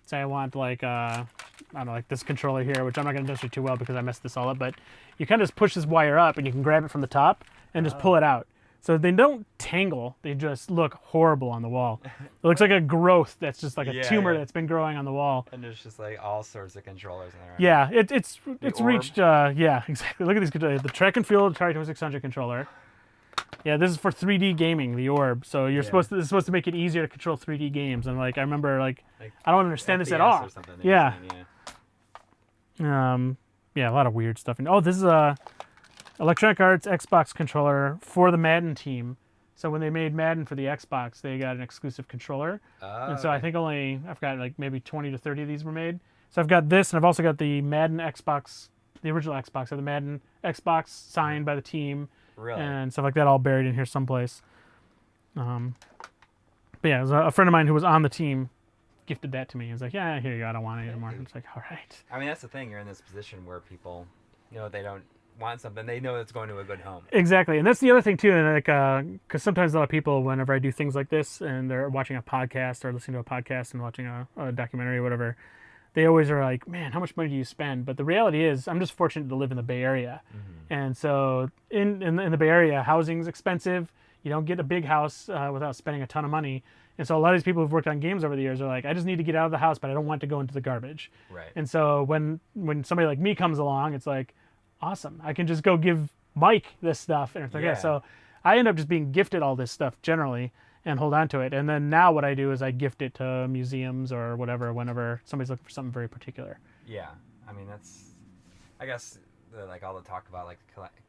say, I want like I don't know, like this controller here, which I'm not going to demonstrate too well because I messed this all up, but you kind of just push this wire up, and you can grab it from the top and just pull it out. So they don't tangle; they just look horrible on the wall. It looks like a growth that's just like a tumor that's been growing on the wall. And there's just like all sorts of controllers in there. Yeah, it's reached. Yeah, exactly. Look at these controllers. The track and field Atari 2600 controller. Yeah, this is for 3D gaming. The orb. So you're this is supposed to make it easier to control 3D games. And like I remember, like I don't understand FPS this at all. Yeah. Yeah, a lot of weird stuff. And this is a Electronic Arts Xbox controller for the Madden team. So when they made Madden for the Xbox, they got an exclusive controller. And so I think I forgot, like maybe 20 to 30 of these were made. So I've got this, and I've also got the Madden Xbox, the original Xbox, or the Madden Xbox signed by the team. Really? And stuff like that all buried in here someplace. But yeah, it was a friend of mine who was on the team gifted that to me. He was like, yeah, here you go, I don't want it anymore. It's like, all right. I mean, that's the thing. You're in this position where people, they don't want something, they know it's going to a good home. Exactly. And that's the other thing too, and like because sometimes a lot of people, whenever I do things like this and they're watching a podcast or listening to a podcast and watching a documentary or whatever, they always are like, man, how much money do you spend? But the reality is I'm just fortunate to live in the Bay Area. And so in the Bay Area, housing's expensive. You don't get a big house without spending a ton of money. And so a lot of these people who've worked on games over the years are like, I just need to get out of the house, but I don't want to go into the garbage. Right. And so when somebody like me comes along, it's like, awesome. I can just go give Mike this stuff and everything. Yeah. So I end up just being gifted all this stuff generally and hold on to it. And then now what I do is I gift it to museums or whatever whenever somebody's looking for something very particular. Yeah. I mean, that's, I guess, like all the talk about like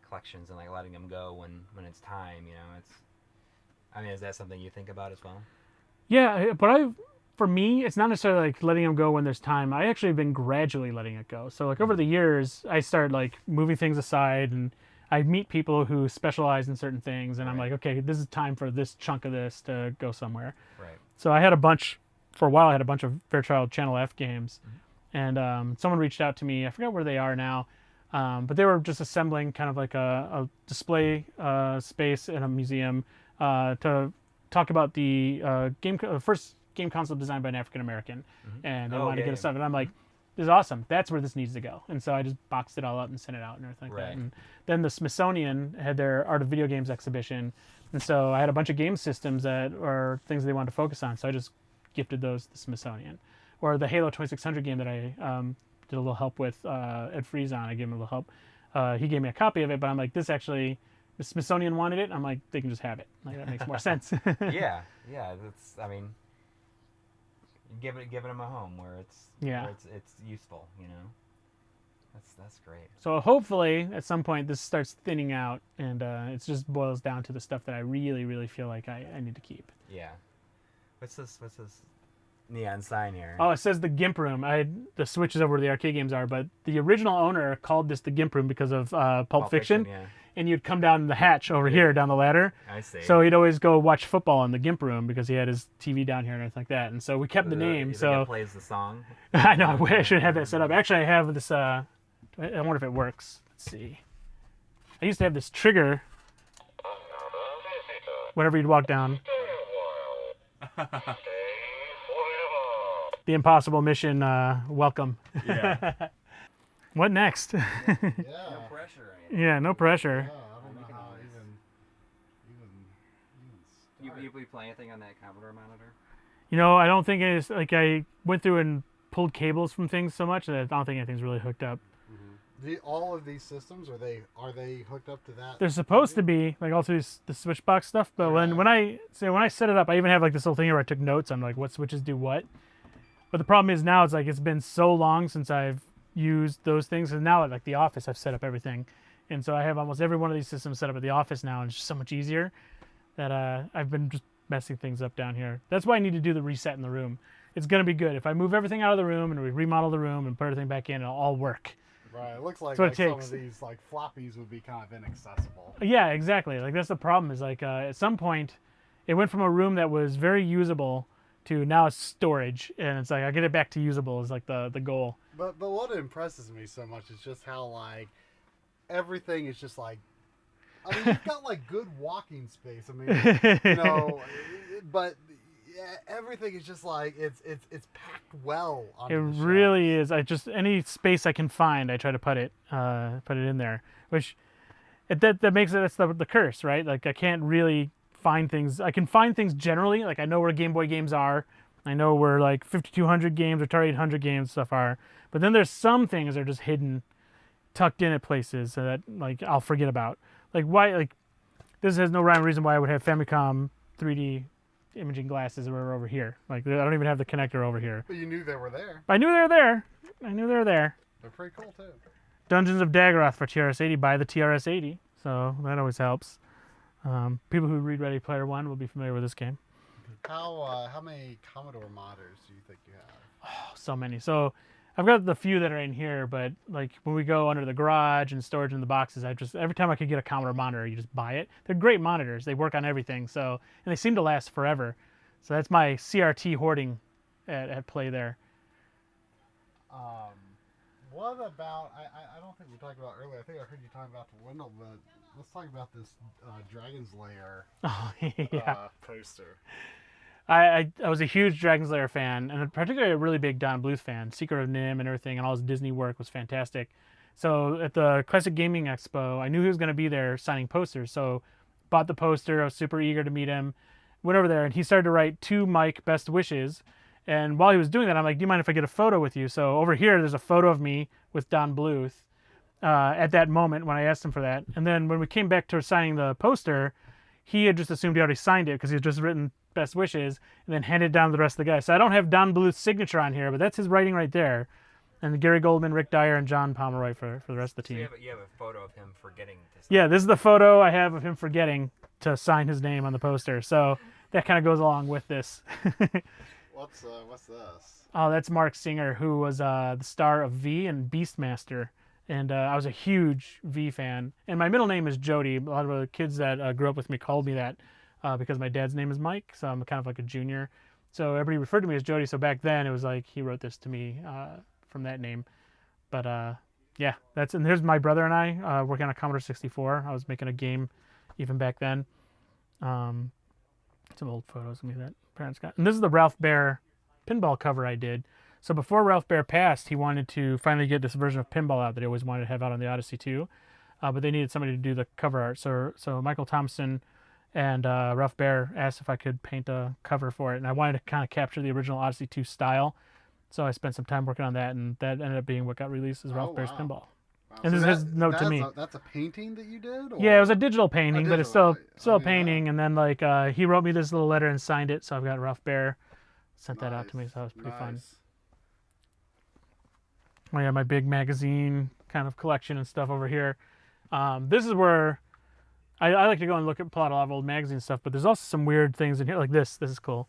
collections and like letting them go when it's time, is that something you think about as well? Yeah, but for me, it's not necessarily like letting them go when there's time. I actually have been gradually letting it go. So like over the years, I started like moving things aside, and I meet people who specialize in certain things, and I'm like, okay, this is time for this chunk of this to go somewhere. Right. So for a while, I had a bunch of Fairchild Channel F games, and someone reached out to me. I forgot where they are now, but they were just assembling kind of like a display space in a museum to talk about the first game console designed by an African American, and they wanted to get us stuff. And I'm like, this is awesome. That's where this needs to go. And so I just boxed it all up and sent it out and everything like that. And then the Smithsonian had their Art of Video Games exhibition, and so I had a bunch of game systems that are things they wanted to focus on. So I just gifted those to the Smithsonian. Or the Halo 2600 game that I did a little help with Ed Freeze on. I gave him a little help. He gave me a copy of it, but I'm like, the Smithsonian wanted it. I'm like, they can just have it. Like, that makes more sense. Yeah. That's, I mean, giving them a home where it's useful, That's great. So hopefully at some point this starts thinning out, and it just boils down to the stuff that I really, really feel like I need to keep. Yeah. What's this neon sign here? Oh, it says the Gimp Room. The switch is over where the arcade games are, but the original owner called this the Gimp Room because of Pulp Fiction. Yeah. And you'd come down the hatch over here, down the ladder. I see. So he'd always go watch football in the Gimp Room because he had his TV down here and everything like that. And so we kept the name. You so think it plays the song? I know. I should have that set up. Actually, I have this. I wonder if it works. Let's see. I used to have this trigger. Whenever you'd walk down. The impossible mission. Welcome. Yeah. What next? Yeah. No pressure. Yeah, no pressure. Yeah, I don't know how even You play anything on that Commodore monitor? You know, I don't think it's like I went through and pulled cables from things so much that I don't think anything's really hooked up. all of these systems are they hooked up to that? They're supposed to be like all through the Switchbox stuff, but when I set it up, I even have like this little thing here where I took notes on like what switches do what. But the problem is now it's been so long since I've used those things, and now at like the office I've set up everything, and so I have almost every one of these systems set up at the office now, and it's just so much easier that I've been just messing things up down here. That's why I need to do the reset in the room. It's gonna be good if I move everything out of the room and we remodel the room and put everything back in. It'll all work. Right. It looks like, some of these like floppies would be kind of inaccessible. Yeah, exactly. Like that's the problem. Is like at some point, it went from a room that was very usable to now it's storage, and it's like I get it back to usable is like the goal. But what impresses me so much is just how like everything is just like. I mean, you've got like good walking space. I mean, you know, but yeah, everything is just like it's packed well. It really is. I just any space I can find, I try to put it in there. Which that makes it that's the curse, right? Like I can't really find things. I can find things generally. Like I know where Game Boy games are. I know where like 5200 games or Atari 800 games stuff are. But then there's some things that are just hidden, tucked in at places that like I'll forget about. Like why? Like this has no rhyme or reason why I would have Famicom 3D imaging glasses over here. Like I don't even have the connector over here. But you knew they were there. I knew they were there. They're pretty cool too. Dungeons of Daggeroth for TRS-80 by the TRS-80, so that always helps. People who read Ready Player One will be familiar with this game. How many Commodore modders do you think you have? Oh, so many. So I've got the few that are in here, but like when we go under the garage and storage in the boxes, every time I could get a Commodore monitor, you just buy it. They're great monitors. They work on everything, and they seem to last forever. So that's my CRT hoarding at play there. What about I don't think we talked about earlier. I think I heard you talking about the window, but let's talk about this Dragon's Lair poster. I was a huge Dragon's Lair fan, and particularly a really big Don Bluth fan. Secret of Nim and everything, and all his Disney work was fantastic. So at the Classic Gaming Expo, I knew he was going to be there signing posters. So bought the poster. I was super eager to meet him. Went over there, and he started to write to Mike best wishes. And while he was doing that, I'm like, do you mind if I get a photo with you? So over here, there's a photo of me with Don Bluth at that moment when I asked him for that. And then when we came back to signing the poster, he had just assumed he already signed it because he had just written best wishes and then handed it down to the rest of the guys. So I don't have Don Bluth's signature on here, but that's his writing right there. And Gary Goldman, Rick Dyer, and John Pomeroy for the rest of the team. So you have a photo of him forgetting to sign. Yeah, this is the photo I have of him forgetting to sign his name on the poster. So that kind of goes along with this. What's this? Oh, that's Marc Singer, who was the star of V and Beastmaster. And I was a huge V fan. And my middle name is Jody. A lot of the kids that grew up with me called me that because my dad's name is Mike, so I'm kind of like a junior. So everybody referred to me as Jody. So back then it was like he wrote this to me from that name. But yeah, and here's my brother and I working on a Commodore 64. I was making a game even back then. Some old photos of me that parents got. And this is the Ralph Baer pinball cover I did. So before Ralph Baer passed, he wanted to finally get this version of pinball out that he always wanted to have out on the Odyssey 2. But they needed somebody to do the cover art. So Michael Thompson and Ralph Baer asked if I could paint a cover for it. And I wanted to kind of capture the original Odyssey 2 style. So I spent some time working on that, and that ended up being what got released as Ralph Baer's Pinball. Wow. And So this is his note to me. That's a painting that you did? Or? Yeah, it was a digital painting, but it's still yeah. a painting. And then like he wrote me this little letter and signed it. So I've got Ralph Baer sent that out to me. So that was pretty fun. I have my big magazine kind of collection and stuff over here. This is where I like to go and plot a lot of old magazine stuff, but there's also some weird things in here, like this. This is cool.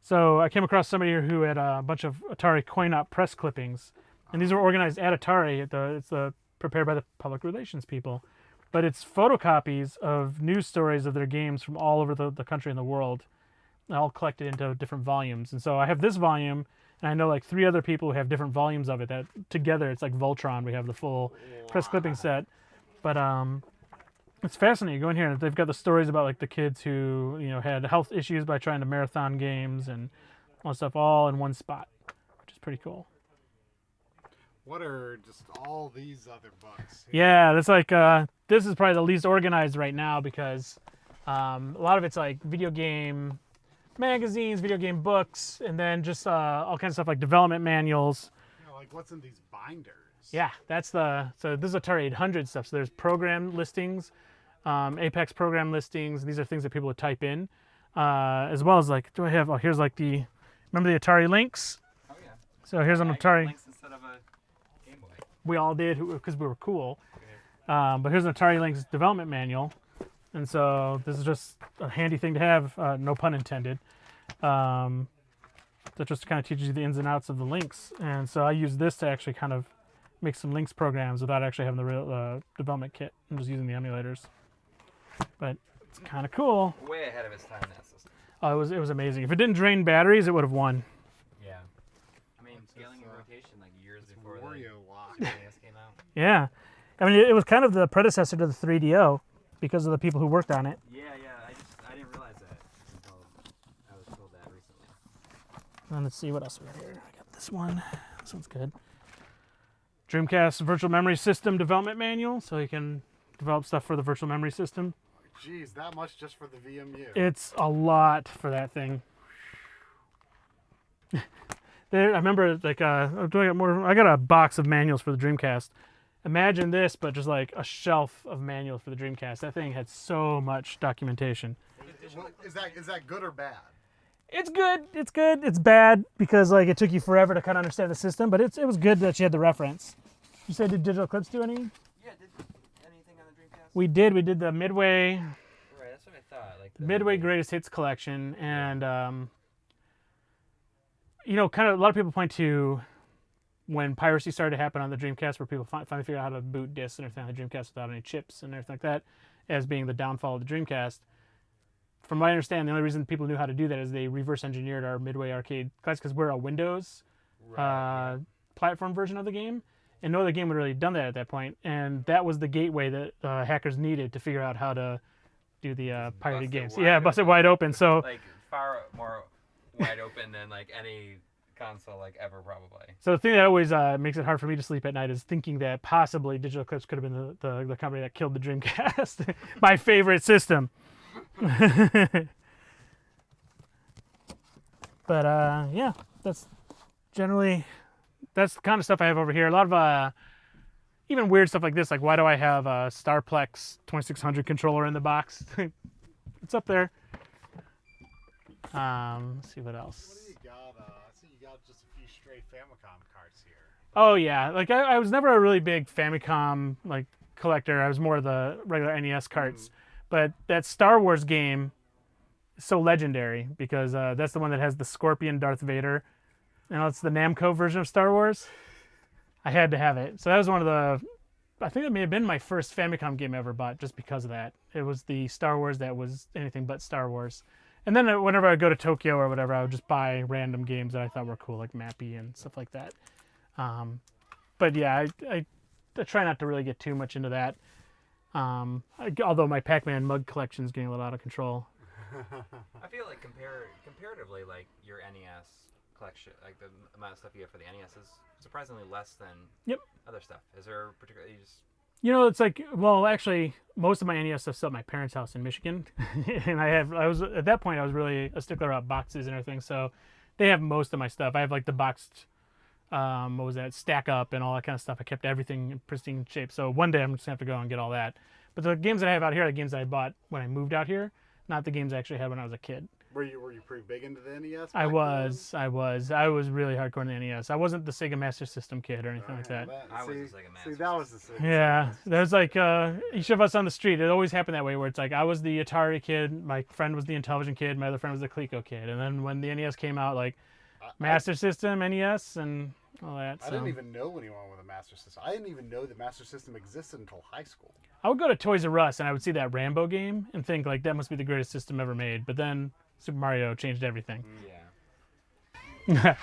So I came across somebody here who had a bunch of Atari coin-op press clippings, and these were organized at Atari. It's prepared by the public relations people, but it's photocopies of news stories of their games from all over the country and the world, all collected into different volumes. And so I have this volume, and I know like 3 other people who have different volumes of it. That together it's like Voltron. We have the full press clipping set, but it's fascinating. You go in here and they've got the stories about like the kids who had health issues by trying to marathon games and all that stuff all in one spot, which is pretty cool. What are just all these other books? Yeah, that's like this is probably the least organized right now because a lot of it's like video game magazines, video game books, and then just all kinds of stuff like development manuals. Like what's in these binders? Yeah, so this is Atari 800 stuff. So there's program listings, Apex program listings. These are things that people would type in, as well as like, here's like remember the Atari links? Oh yeah. So here's an Atari. Links instead of a Game Boy. We all did because we were cool. But here's an Atari Lynx development manual. And so this is just a handy thing to have, no pun intended. That just kind of teaches you the ins and outs of the links. And so I use this to actually kind of make some links programs without actually having the real development kit. I'm just using the emulators. But it's kind of cool. Way ahead of its time, that system. Oh, it was amazing. If it didn't drain batteries, it would have won. Yeah. I mean, scaling and rotation like years before Wario the NES came out. Yeah. I mean, it was kind of the predecessor to the 3DO because of the people who worked on it. Yeah. I didn't realize that until I was told that recently. And let's see what else we got here. I got this one. This one's good. Dreamcast Virtual Memory System Development Manual, so you can develop stuff for the virtual memory system. Geez, that much just for the VMU. It's a lot for that thing. I remember, like, I got a box of manuals for the Dreamcast. Imagine this, but just like a shelf of manuals for the Dreamcast. That thing had so much documentation. Is that good or bad? It's good. It's good. It's bad because like it took you forever to kind of understand the system, but it was good that you had the reference. You said, did Digital Eclipse do any? Yeah, did anything on the Dreamcast? We did. We did the Midway. Right, that's what I thought. Like Midway Greatest Hits collection, and kind of a lot of people point to when piracy started to happen on the Dreamcast, where people finally figured out how to boot discs and everything on the Dreamcast without any chips and everything like that, as being the downfall of the Dreamcast. From what I understand, the only reason people knew how to do that is they reverse engineered our Midway arcade class because we're a Windows platform version of the game, and no other game would really have done that at that point. And that was the gateway that hackers needed to figure out how to do the pirated games. Yeah, bust it wide open. So like far more wide open than like any console like ever probably. So the thing that always makes it hard for me to sleep at night is thinking that possibly Digital Eclipse could have been the company that killed the Dreamcast, my favorite system. But yeah, that's the kind of stuff I have over here. A lot of even weird stuff like this, like why do I have a Starplex 2600 controller in the box? It's up there. Let's see what else. What do you got? I see you got just a few stray Famicom cards here. Oh yeah, like I was never a really big Famicom like collector. I was more of the regular NES carts. But that Star Wars game is so legendary because that's the one that has the Scorpion Darth Vader. It's the Namco version of Star Wars. I had to have it. So that was one of I think it may have been my first Famicom game I ever bought just because of that. It was the Star Wars that was anything but Star Wars. And then whenever I would go to Tokyo or whatever, I would just buy random games that I thought were cool, like Mappy and stuff like that. But yeah, I try not to really get too much into that. Although my Pac-Man mug collection is getting a little out of control. I feel like comparatively, like your NES collection, like the amount of stuff you have for the NES is surprisingly less than other stuff. Is there particularly it's like, well, actually, most of my NES stuff's at my parents' house in Michigan, and I was at that point I was really a stickler about boxes and everything, so they have most of my stuff. I have like the boxed, stack up and all that kind of stuff. I kept everything in pristine shape. So one day I'm just gonna have to go and get all that. But the games that I have out here are the games that I bought when I moved out here, not the games I actually had when I was a kid. Were you pretty big into the NES? I was really hardcore in the NES. I wasn't the Sega Master System kid or anything like that. I was the Sega Master. See, that was the Sega. Yeah, there's like each of us on the street. It always happened that way, where it's like I was the Atari kid, my friend was the Intellivision kid, my other friend was the Coleco kid, and then when the NES came out, like Master System, NES, and all that. So. I didn't even know anyone with a Master System. I didn't even know the Master System existed until high school. I would go to Toys R Us and I would see that Rambo game and think like that must be the greatest system ever made. But then Super Mario changed everything. Yeah.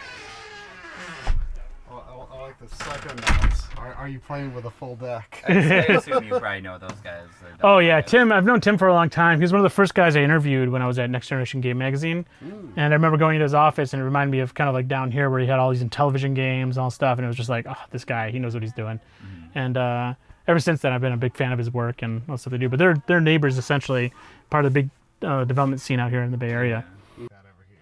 I like the Psychonauts. Are you playing with a full deck? I assume you probably know those guys. Oh yeah, Tim. I've known Tim for a long time. He was one of the first guys I interviewed when I was at Next Generation Game Magazine. And I remember going into his office and it reminded me of kind of like down here where he had all these Intellivision games and all stuff. And it was just like, oh, this guy, he knows what he's doing. And ever since then, I've been a big fan of his work and all the stuff they do. But they're neighbors, essentially, part of the big development scene out here in the Bay Area.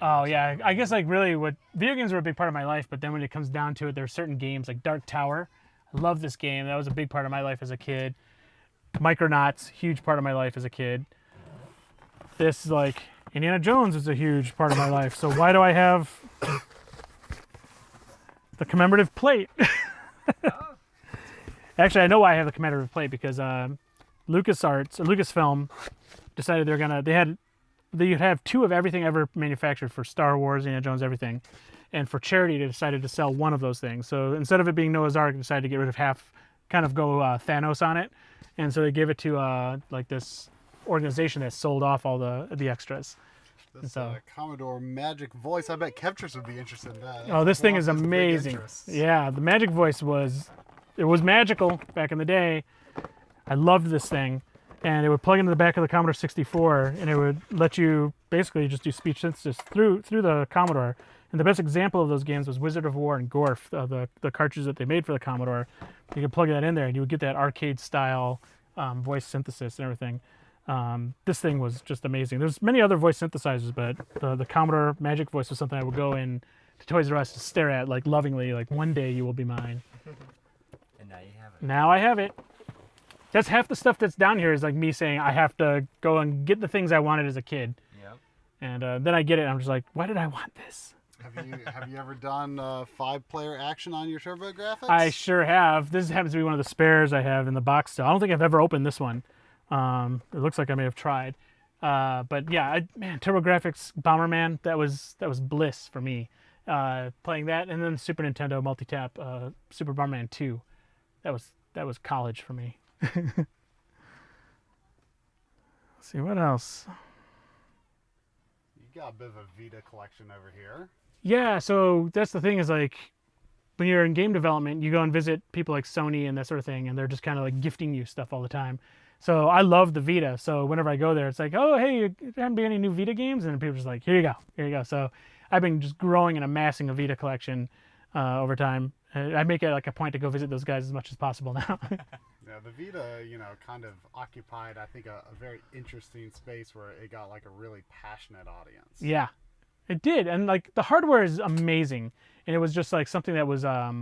Oh yeah, I guess like really what video games were a big part of my life, but then when it comes down to it, there are certain games like Dark Tower. I love this game. That was a big part of my life as a kid. Micronauts, huge part of my life as a kid. This like Indiana Jones is a huge part of my life. So why do I have the commemorative plate? Actually, I know why I have the commemorative plate because Lucasfilm decided they'd have 2 of everything ever manufactured for Star Wars, Indiana Jones, everything. And for charity, they decided to sell one of those things. So instead of it being Noah's Ark, they decided to get rid of half, kind of go Thanos on it. And so they gave it to like this organization that sold off all the extras. This Commodore Magic Voice, I bet Kevtris would be interested in that. Oh, this thing is amazing. Yeah, the Magic Voice was magical back in the day. I loved this thing. And it would plug into the back of the Commodore 64, and it would let you basically just do speech synthesis through the Commodore. And the best example of those games was Wizard of War and Gorf, the cartridges that they made for the Commodore. You could plug that in there, and you would get that arcade-style voice synthesis and everything. This thing was just amazing. There's many other voice synthesizers, but the Commodore Magic Voice was something I would go in to Toys R Us to stare at, like lovingly, like one day you will be mine. And now you have it. Now I have it. That's half the stuff that's down here is like me saying I have to go and get the things I wanted as a kid. Yep. And then I get it and I'm just like, why did I want this? Have you ever done 5-player action on your TurboGrafx? I sure have. This happens to be one of the spares I have in the box still. I don't think I've ever opened this one. It looks like I may have tried. But yeah, TurboGrafx Bomberman, that was bliss for me. Playing that and then Super Nintendo multi-tap Super Bomberman 2. That was college for me. Let's see what else. You got a bit of a Vita collection over here. Yeah, so that's the thing is like when you're in game development, you go and visit people like Sony and that sort of thing, and they're just kind of like gifting you stuff all the time. So I love the Vita. So whenever I go there, it's like, oh, hey, there haven't been any new Vita games? And people are just like, here you go. So I've been just growing and amassing a Vita collection over time. I make it like a point to go visit those guys as much as possible now. Yeah, the Vita, kind of occupied, I think, a very interesting space where it got like a really passionate audience. Yeah, it did. And like the hardware is amazing. And it was just like something that was, I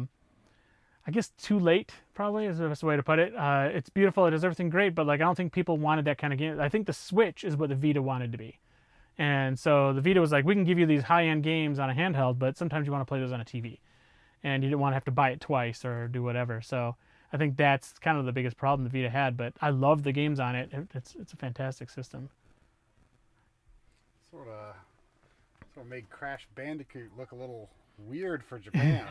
guess, too late, probably is the best way to put it. It's beautiful. It does everything great. But like, I don't think people wanted that kind of game. I think the Switch is what the Vita wanted to be. And so the Vita was like, we can give you these high-end games on a handheld, but sometimes you want to play those on a TV. And you didn't want to have to buy it twice or do whatever. So I think that's kind of the biggest problem the Vita had, but I love the games on it. It's a fantastic system. Sort of made Crash Bandicoot look a little weird for Japan.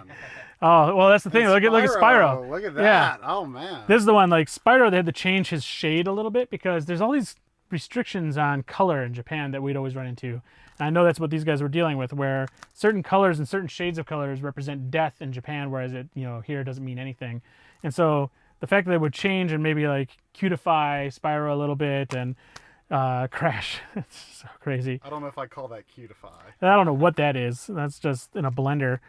Oh, well, that's the thing. Look at Spyro. Look at that. Yeah. Oh, man. This is the one, like Spyro, they had to change his shade a little bit because there's all these restrictions on color in Japan that we'd always run into. And I know that's what these guys were dealing with, where certain colors and certain shades of colors represent death in Japan, whereas it, here doesn't mean anything. And so the fact that they would change and maybe like cutify Spyro a little bit and Crash, it's so crazy. I don't know if I call that cutify. I don't know what that is. That's just in a blender.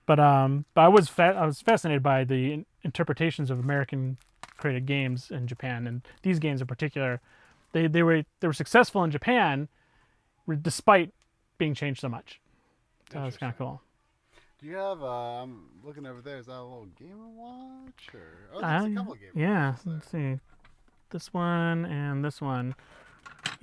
But I was fascinated by the interpretations of American created games in Japan, and these games in particular. They were successful in Japan, despite being changed so much. So that was kind of cool. Do you have? I'm looking over there. Is that a little Game & Watch? There's a couple of Game & Yeah. Watches there. Let's see. This one and this one.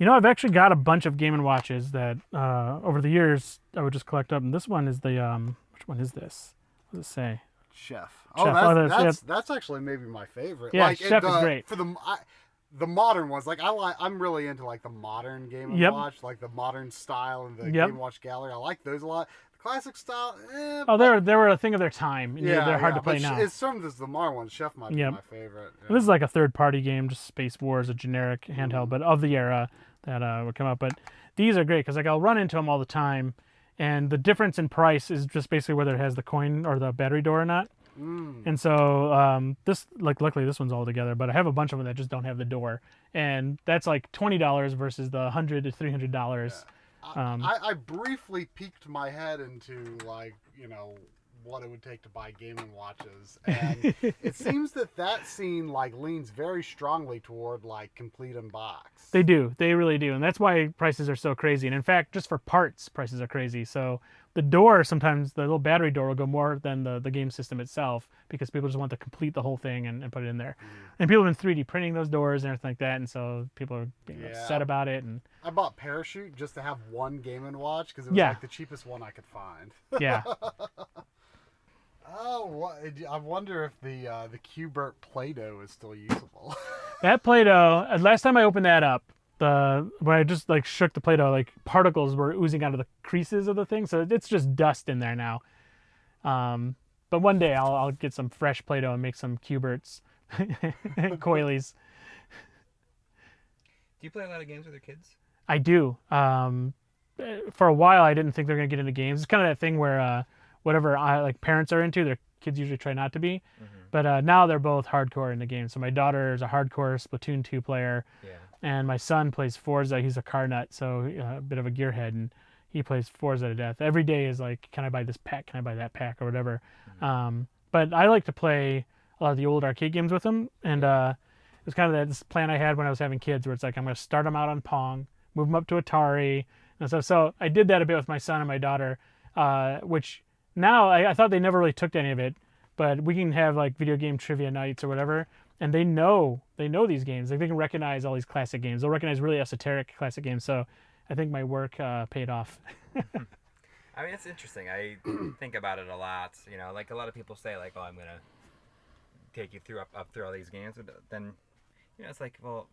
You know, I've actually got a bunch of Game & Watches that over the years I would just collect up. And this one is the which one is this? What does it say? Chef. Chef. That's actually maybe my favorite. Yeah, like, Chef is great. For the modern ones, like I'm really into like the modern Game & Watch, like the modern style and the Game & Watch gallery. I like those a lot. The classic style, they were a thing of their time. Yeah, they're hard to play now. It's some of the modern ones. Chef might be my favorite. Yeah. This is like a third-party game, just Space Wars, a generic handheld, but of the era that would come up. But these are great because like I'll run into them all the time, and the difference in price is just basically whether it has the coin or the battery door or not. And so this, like, luckily this one's all together, but I have a bunch of them that just don't have the door, and that's like $20 versus the $100 to $300. Yeah. I briefly peeked my head into, like, you know, what it would take to buy Game & Watches, and it seems that scene like leans very strongly toward like complete in box. They do, they really do, and that's why prices are so crazy. And in fact, just for parts, prices are crazy. So the door, sometimes the little battery door will go more than the game system itself, because people just want to complete the whole thing and put it in there. And people have been 3D printing those doors and everything like that, and so people are being upset about it. And I bought Parachute just to have one Game & Watch because it was like the cheapest one I could find. Yeah. Oh, I wonder if the Qbert Play-Doh is still usable. That Play-Doh, last time I opened that up, when I just like shook the Play-Doh, like particles were oozing out of the creases of the thing, so it's just dust in there now. But one day I'll get some fresh Play-Doh and make some Qberts, coilies. Do you play a lot of games with your kids? I do. For a while, I didn't think they were gonna get into games. It's kind of that thing where whatever parents are into, their kids usually try not to be. Mm-hmm. But now they're both hardcore in the game. So my daughter is a hardcore Splatoon 2 player, and my son plays Forza. He's a car nut, so a bit of a gearhead, and he plays Forza to death. Every day is like, can I buy this pack? Can I buy that pack or whatever? Mm-hmm. But I like to play a lot of the old arcade games with them, and it was kind of this plan I had when I was having kids, where it's like I'm going to start them out on Pong, move them up to Atari, and stuff. So I did that a bit with my son and my daughter, which now I thought they never really took to any of it, but we can have like video game trivia nights or whatever, and they know these games. Like, they can recognize all these classic games. They'll recognize really esoteric classic games. So I think my work paid off. I mean, it's interesting. I think about it a lot. You know, like a lot of people say, like, "Oh, I'm gonna take you up through all these games," but then, you know, it's like, well,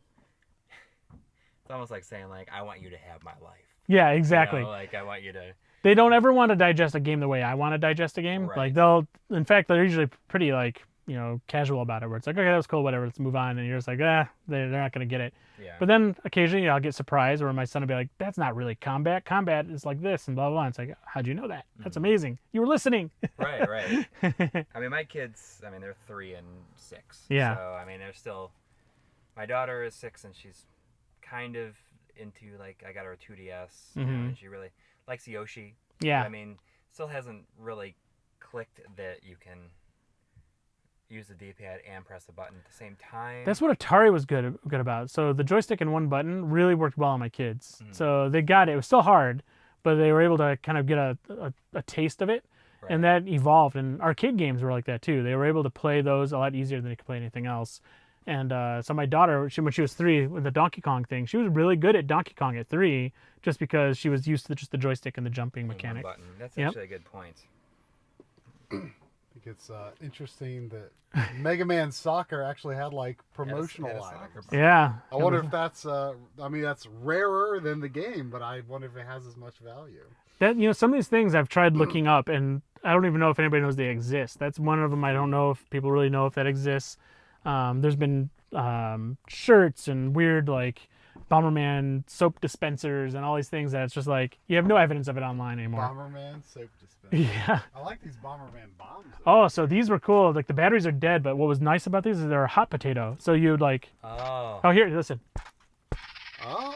it's almost like saying, like, "I want you to have my life." Yeah, exactly. You know, like, I want you to. They don't ever want to digest a game the way I want to digest a game. Right. Like, in fact, they're usually pretty, like, you know, casual about it, where it's like, okay, that was cool, whatever, let's move on. And you're just like, they're not going to get it. Yeah. But then occasionally I'll get surprised, where my son will be like, that's not really combat. Combat is like this and blah, blah, blah. And it's like, how'd you know that? That's amazing. You were listening. Right. I mean, my kids, they're 3 and 6. Yeah. So, they're still, my daughter is 6 and she's kind of into, like, I got her a 2DS, you know, and she really likes Yoshi. Yeah. But, still hasn't really clicked that you can use the D-pad and press the button at the same time. That's what Atari was good about. So the joystick and one button really worked well on my kids. So they got it. It was still hard, but they were able to kind of get a taste of it. Right. And that evolved. And arcade games were like that too. They were able to play those a lot easier than they could play anything else. And so my daughter, when she was 3, with the Donkey Kong thing, she was really good at Donkey Kong at 3, just because she was used to just the joystick and the jumping mechanic. One button. That's actually a good point. I think it's interesting that Mega Man Soccer actually had like promotional items. Yeah. I wonder if that's that's rarer than the game, but I wonder if it has as much value. That, you know, some of these things I've tried looking up, and I don't even know if anybody knows they exist. That's one of them. I don't know if people really know if that exists. There's been shirts and weird, like, Bomberman soap dispensers and all these things that it's just like, you have no evidence of it online anymore. Bomberman soap dispenser. Yeah. I like these Bomberman bombs, though. Oh, so these were cool. Like, the batteries are dead, but what was nice about these is they're a hot potato. So you'd like... Oh, here, listen. Oh.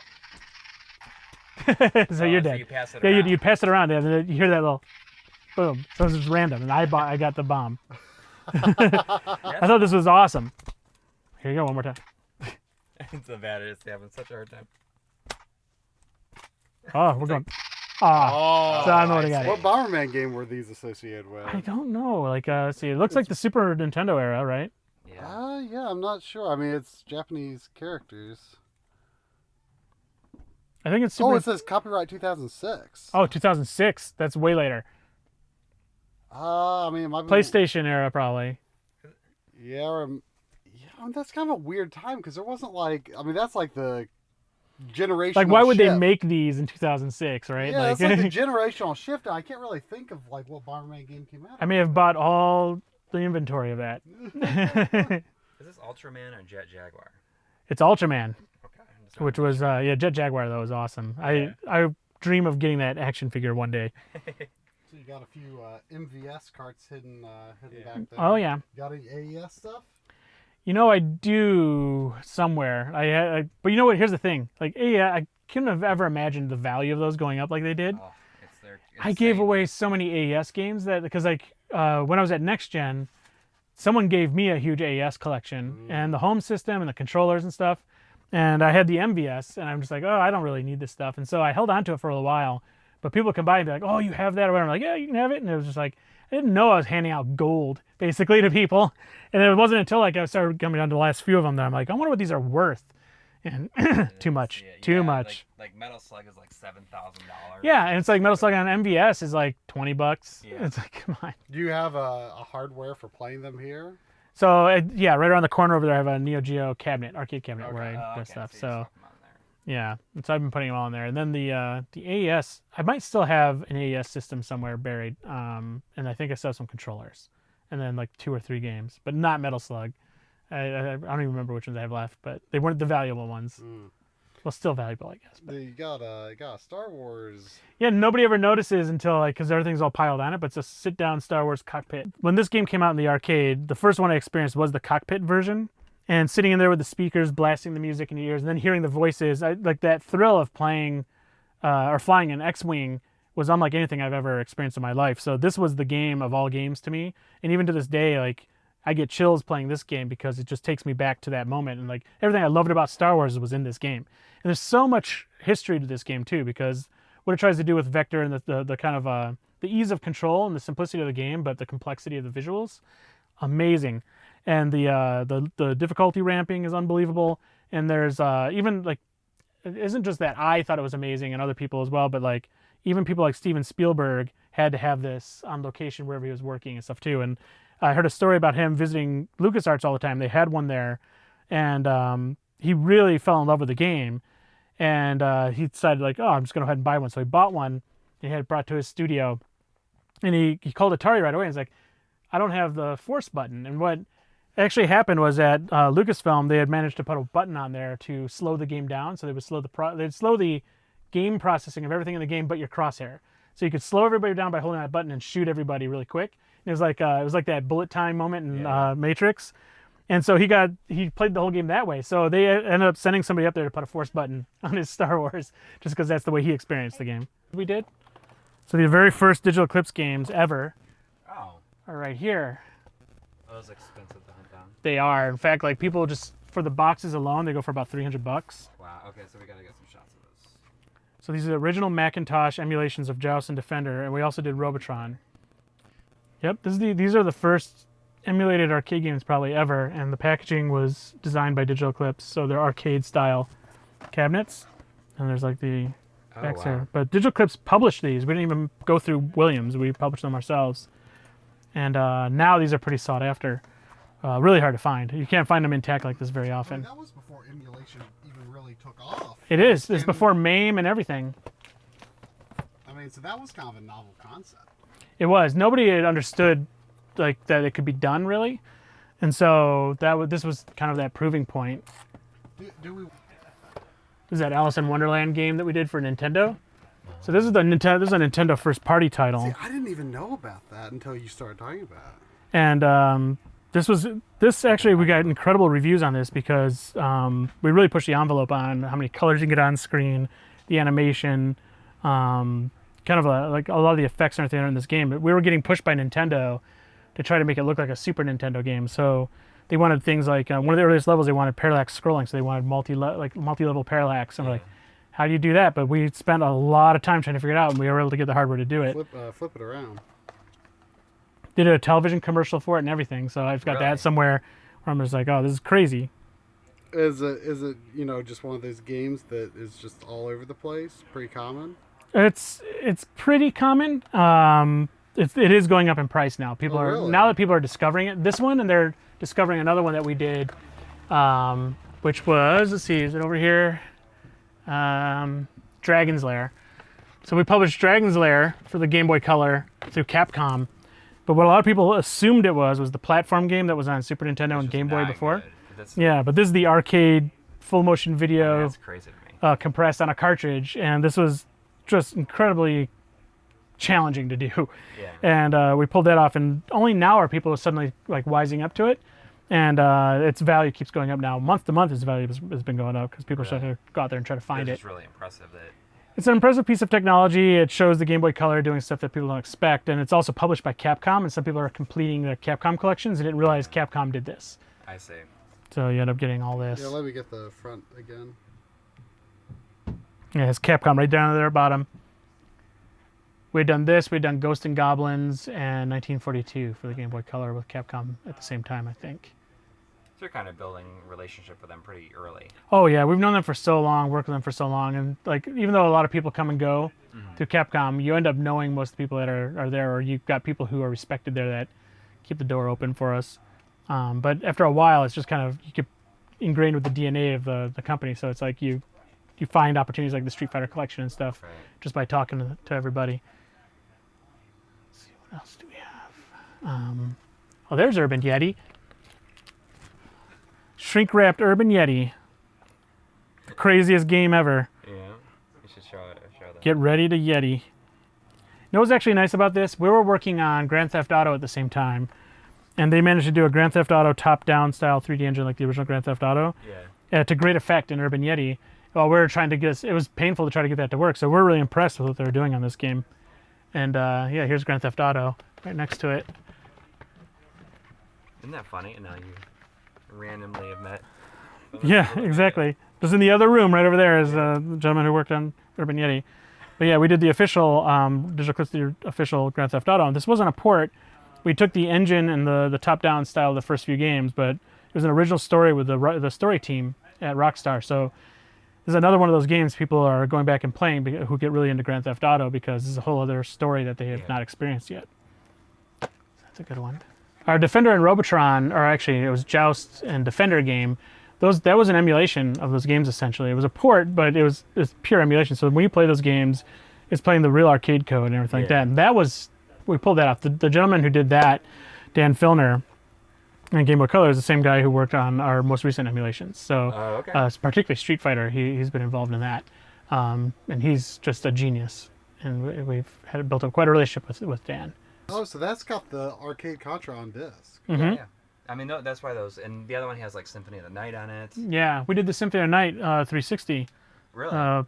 So you're dead. So you pass it around. You'd pass it around, and then you hear that little boom. So it's just random, and I got the bomb. I thought this was awesome. Here you go, one more time. It's so bad. It's having such a hard time. Oh, we're going. So I know what I got. What Bomberman game were these associated with? I don't know. Like, see, it looks like the Super Nintendo era, right? Yeah. Yeah, I'm not sure. It's Japanese characters. I think it's Super... Oh, it says copyright 2006. Oh, 2006. That's way later. I mean, it might be... PlayStation era, probably. Yeah, that's kind of a weird time because there wasn't like... I mean, that's like the generational Like, why would shift. they make these in 2006, right? Yeah, like, that's like the generational shift. I can't really think of like what Bomberman game came out. I may have bought all the inventory of that. Is this Ultraman or Jet Jaguar? It's Ultraman. Okay. Which was, Jet Jaguar, though, was awesome. Yeah. I dream of getting that action figure one day. So you got a few MVS carts hidden back there. Oh, yeah. Got any AES stuff? You know, I do somewhere. But you know what? Here's the thing. Like, I couldn't have ever imagined the value of those going up like they did. Oh, it's I gave away so many AES games because, like, when I was at Next Gen, someone gave me a huge AES collection and the home system and the controllers and stuff. And I had the MVS, and I'm just like, oh, I don't really need this stuff. And so I held on to it for a little while. But people come by and be like, oh, you have that or whatever. I'm like, yeah, you can have it. And it was just like, I didn't know I was handing out gold, basically, to people. And it wasn't until like I started coming down to the last few of them that I'm like, I wonder what these are worth. And too much. Like Metal Slug is like $7,000. Yeah, and it's like Metal Slug on MVS is like $20. Yeah. It's like, come on. Do you have a hardware for playing them here? So, right around the corner over there, I have a Neo Geo cabinet, arcade cabinet where I do stuff. So, yeah, and so I've been putting them all in there. And then the AES, I might still have an AES system somewhere buried. And I think I still have some controllers. And then like 2 or 3 games, but not Metal Slug. I don't even remember which ones I have left, but they weren't the valuable ones. Well, still valuable, I guess. But. You got a Star Wars. Yeah, nobody ever notices until like because everything's all piled on it. But it's a sit-down Star Wars cockpit. When this game came out in the arcade, the first one I experienced was the cockpit version, and sitting in there with the speakers blasting the music in your ears, and then hearing the voices, like that thrill of playing or flying an X-wing was unlike anything I've ever experienced in my life. So this was the game of all games to me, and even to this day, like. I get chills playing this game because it just takes me back to that moment. And like everything I loved about Star Wars was in this game. And there's so much history to this game too, because what it tries to do with Vector and the kind of the ease of control and the simplicity of the game, but the complexity of the visuals, amazing. And the difficulty ramping is unbelievable. And there's even like, it isn't just that I thought it was amazing and other people as well, but like even people like Steven Spielberg had to have this on location wherever he was working and stuff too. And I heard a story about him visiting LucasArts all the time. They had one there, and he really fell in love with the game. And he decided, like, oh, I'm just going to go ahead and buy one. So he bought one, and he had it brought to his studio. And he called Atari right away. And he's like, I don't have the force button. And what actually happened was at Lucasfilm, they had managed to put a button on there to slow the game down. So they would slow the game processing of everything in the game but your crosshair. So you could slow everybody down by holding that button and shoot everybody really quick. It was like that bullet time moment in Matrix, and so he played the whole game that way. So they ended up sending somebody up there to put a force button on his Star Wars, just because that's the way he experienced the game. We did. So the very first Digital Eclipse games ever are right here. Oh, those expensive to hunt down. They are. In fact, like people just for the boxes alone, they go for about $300. Wow. Okay, so we gotta get some shots of those. So these are the original Macintosh emulations of Joust and Defender, and we also did Robotron. Yep, these are the first emulated arcade games probably ever, and the packaging was designed by Digital Eclipse, so they're arcade-style cabinets, and there's like the backs here. But Digital Eclipse published these. We didn't even go through Williams. We published them ourselves. And now these are pretty sought after. Really hard to find. You can't find them intact like this very often. I mean, that was before emulation even really took off. It is. It's before MAME and everything. I mean, so that was kind of a novel concept. It was. Nobody had understood like that it could be done really, and so this was kind of that proving point. Do we? This is that Alice in Wonderland game that we did for Nintendo. So this is a Nintendo first party title. See, I didn't even know about that until you started talking about it. And this actually we got incredible reviews on this because we really pushed the envelope on how many colors you can get on screen, the animation. Kind of like a lot of the effects and everything in this game. But we were getting pushed by Nintendo to try to make it look like a Super Nintendo game. So they wanted things like one of the earliest levels. They wanted parallax scrolling, so they wanted multi-level parallax. And we're like, how do you do that? But we spent a lot of time trying to figure it out, and we were able to get the hardware to do it. Flip it around. Did a television commercial for it and everything. So I've got that somewhere where I'm just like, oh, this is crazy. Is it just one of those games that is just all over the place? Pretty common. It's pretty common. It is going up in price now. People are really? Now that people are discovering it. This one, and they're discovering another one that we did, which was, let's see, is it over here? Dragon's Lair. So we published Dragon's Lair for the Game Boy Color through Capcom. But what a lot of people assumed it was the platform game that was on Super Nintendo and Game Boy before. Yeah, but this is the arcade full motion video that's crazy to me. Compressed on a cartridge, and this was just incredibly challenging to do. Yeah. And we pulled that off, and only now are people suddenly like wising up to it, and its value keeps going up now. Month to month, its value has been going up because people are starting to go out there and try to find it. It's really impressive that. It's an impressive piece of technology. It shows the Game Boy Color doing stuff that people don't expect, and it's also published by Capcom, and some people are completing their Capcom collections and didn't realize Capcom did this. I see. So you end up getting all this. Yeah, let me get the front again. Yeah, it's Capcom right down there at the bottom. We'd done this. We'd done Ghost and Goblins and 1942 for the Game Boy Color with Capcom at the same time, I think. So you're kind of building a relationship with them pretty early. Oh yeah, we've known them for so long, worked with them for so long, and like even though a lot of people come and go through Capcom, you end up knowing most of the people that are there, or you've got people who are respected there that keep the door open for us. But after a while, it's just kind of you get ingrained with the DNA of the company. So it's like you find opportunities like the Street Fighter collection and stuff just by talking to everybody. Let's see, what else do we have? Oh, there's Urban Yeti. Shrink-wrapped Urban Yeti. The craziest game ever. Yeah, you should show that. Get ready to Yeti. You know what's actually nice about this? We were working on Grand Theft Auto at the same time. And they managed to do a Grand Theft Auto top-down style 3D engine like the original Grand Theft Auto. Yeah. To great effect in Urban Yeti. While we were trying to get it was painful to try to get that to work. So we're really impressed with what they were doing on this game. And yeah, here's Grand Theft Auto right next to it. Isn't that funny? And now you randomly have met. Yeah, exactly. Just in the other room right over there is the gentleman who worked on Urban Yeti. But yeah, we did the official Digital Clips, the official Grand Theft Auto. And this wasn't a port. We took the engine and the top-down style of the first few games, but it was an original story with the story team at Rockstar. So this is another one of those games people are going back and playing who get really into Grand Theft Auto because this is a whole other story that they have not experienced yet. That's a good one. Our Defender and Robotron, or actually it was Joust and Defender game, that was an emulation of those games essentially. It was a port, but it was pure emulation. So when you play those games, it's playing the real arcade code and everything like that. And we pulled that off. The gentleman who did that, Dan Filner, and Game Boy Color is the same guy who worked on our most recent emulations. So particularly Street Fighter, he's been involved in that. And he's just a genius. And we've built up quite a relationship with Dan. Oh, so that's got the arcade Contra on disc. Mm-hmm. Yeah. I mean, that's why those, and the other one has like Symphony of the Night on it. Yeah, we did the Symphony of the Night 360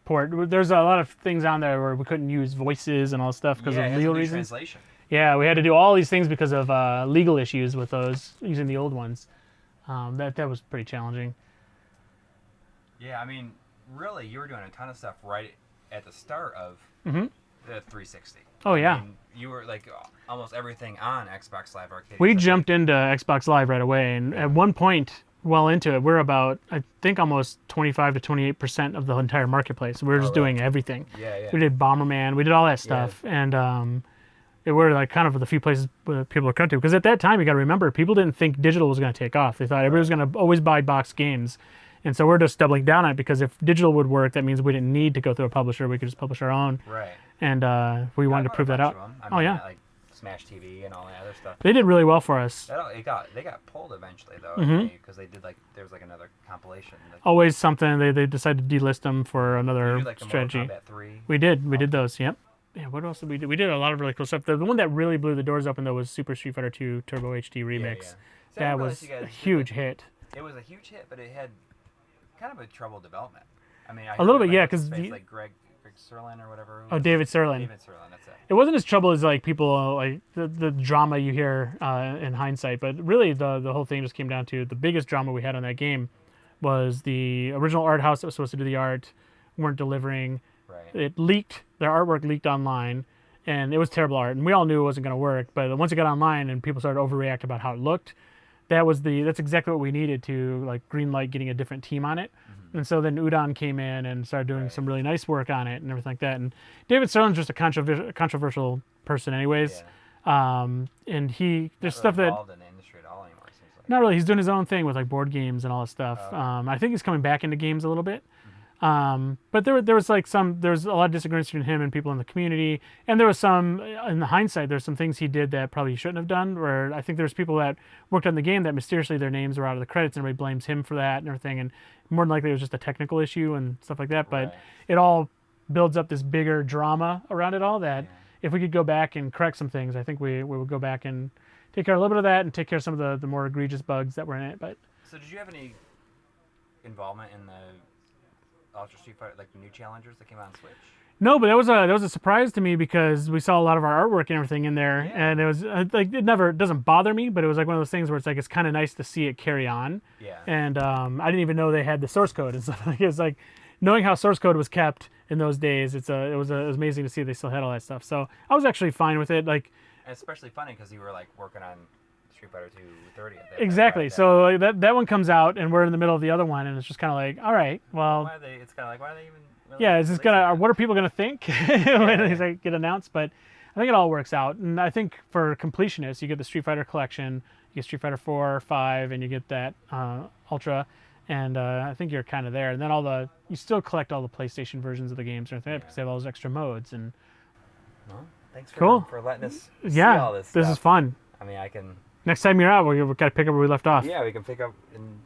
port. There's a lot of things on there where we couldn't use voices and all that stuff because of legal reasons. Translation. Yeah, we had to do all these things because of legal issues with those using the old ones. That was pretty challenging. Yeah, I mean, really, you were doing a ton of stuff right at the start of the 360. Oh yeah. I mean, you were like almost everything on Xbox Live Arcade. We jumped into Xbox Live right away, and at one point, well into it, we're about, I think, almost 25 to 28% of the entire marketplace. We were just doing everything. Yeah. We did Bomberman, we did all that stuff, and it were like kind of the few places where people would come to. Because at that time, you got to remember, people didn't think digital was going to take off. They thought everybody was going to always buy boxed games. And so we're just doubling down on it because if digital would work, that means we didn't need to go through a publisher. We could just publish our own. Right. And we wanted to prove that out. I mean, like Smash TV and all that other stuff. They did really well for us. They got pulled eventually though, because they did there was like another compilation. Always something. They decided to delist them for another strategy. Mortal Kombat 3. We did those. Yep. Yeah. What else did we do? We did a lot of really cool stuff. The one that really blew the doors open though was Super Street Fighter 2 Turbo HD Remix. Yeah. That was a huge hit. It was a huge hit, but it had kind of a troubled development. I mean, a little bit, yeah, because like Greg Serlin or whatever. Oh, David Serlin. David Serlin, that's it. It wasn't as trouble as like people like the drama you hear in hindsight, but really the whole thing just came down to the biggest drama we had on that game was the original art house that was supposed to do the art weren't delivering. Right. It leaked. Their artwork leaked online, and it was terrible art, and we all knew it wasn't going to work. But once it got online and people started to overreact about how it looked, that's exactly what we needed to like green light getting a different team on it. And so then Udon came in and started doing some really nice work on it and everything like that. And David Sterling's just a controversial person anyways. And there's stuff that involved in the industry at all anymore, it seems like. not really. He's doing his own thing with like board games and all that stuff. I think he's coming back into games a little bit. But there was there's a lot of disagreements between him and people in the community, and there was some, in the hindsight, there's some things he did that probably he shouldn't have done, where I think there's people that worked on the game that mysteriously their names were out of the credits and everybody blames him for that and everything, and more than likely it was just a technical issue and stuff like that, but it all builds up this bigger drama around it all that if we could go back and correct some things, I think we would go back and take care of a little bit of that and take care of some of the more egregious bugs that were in it. But so did you have any involvement in the Ultra Street Fighter, like the new challengers that came out on Switch? No, but that was a surprise to me because we saw a lot of our artwork and everything in there, and it was like it doesn't bother me, but it was like one of those things where it's like it's kind of nice to see it carry on. Yeah. And I didn't even know they had the source code and stuff. It's like knowing how source code was kept in those days. It was amazing to see they still had all that stuff. So I was actually fine with it. Like, and especially funny because you were like working on Street Fighter 230. Exactly. So that one comes out, and we're in the middle of the other one, and it's just kind of like, all right, well. It's kind of like, why are they even? Yeah, is this what are people gonna think when these get announced? But I think it all works out, and I think for completionists, you get the Street Fighter collection, you get Street Fighter 4, 5, and you get that Ultra, and I think you're kind of there. And then you still collect all the PlayStation versions of the games and everything because they have all those extra modes. And well, thanks for letting us see all this stuff. This is fun. I mean, I can. Next time you're out, we've got to pick up where we left off. Yeah, we can pick up and.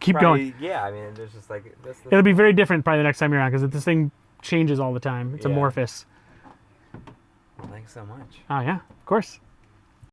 Keep going. Yeah, I mean, there's just like this. It'll be very different probably the next time you're on because this thing changes all the time. It's amorphous. Well, thanks so much. Oh yeah, of course.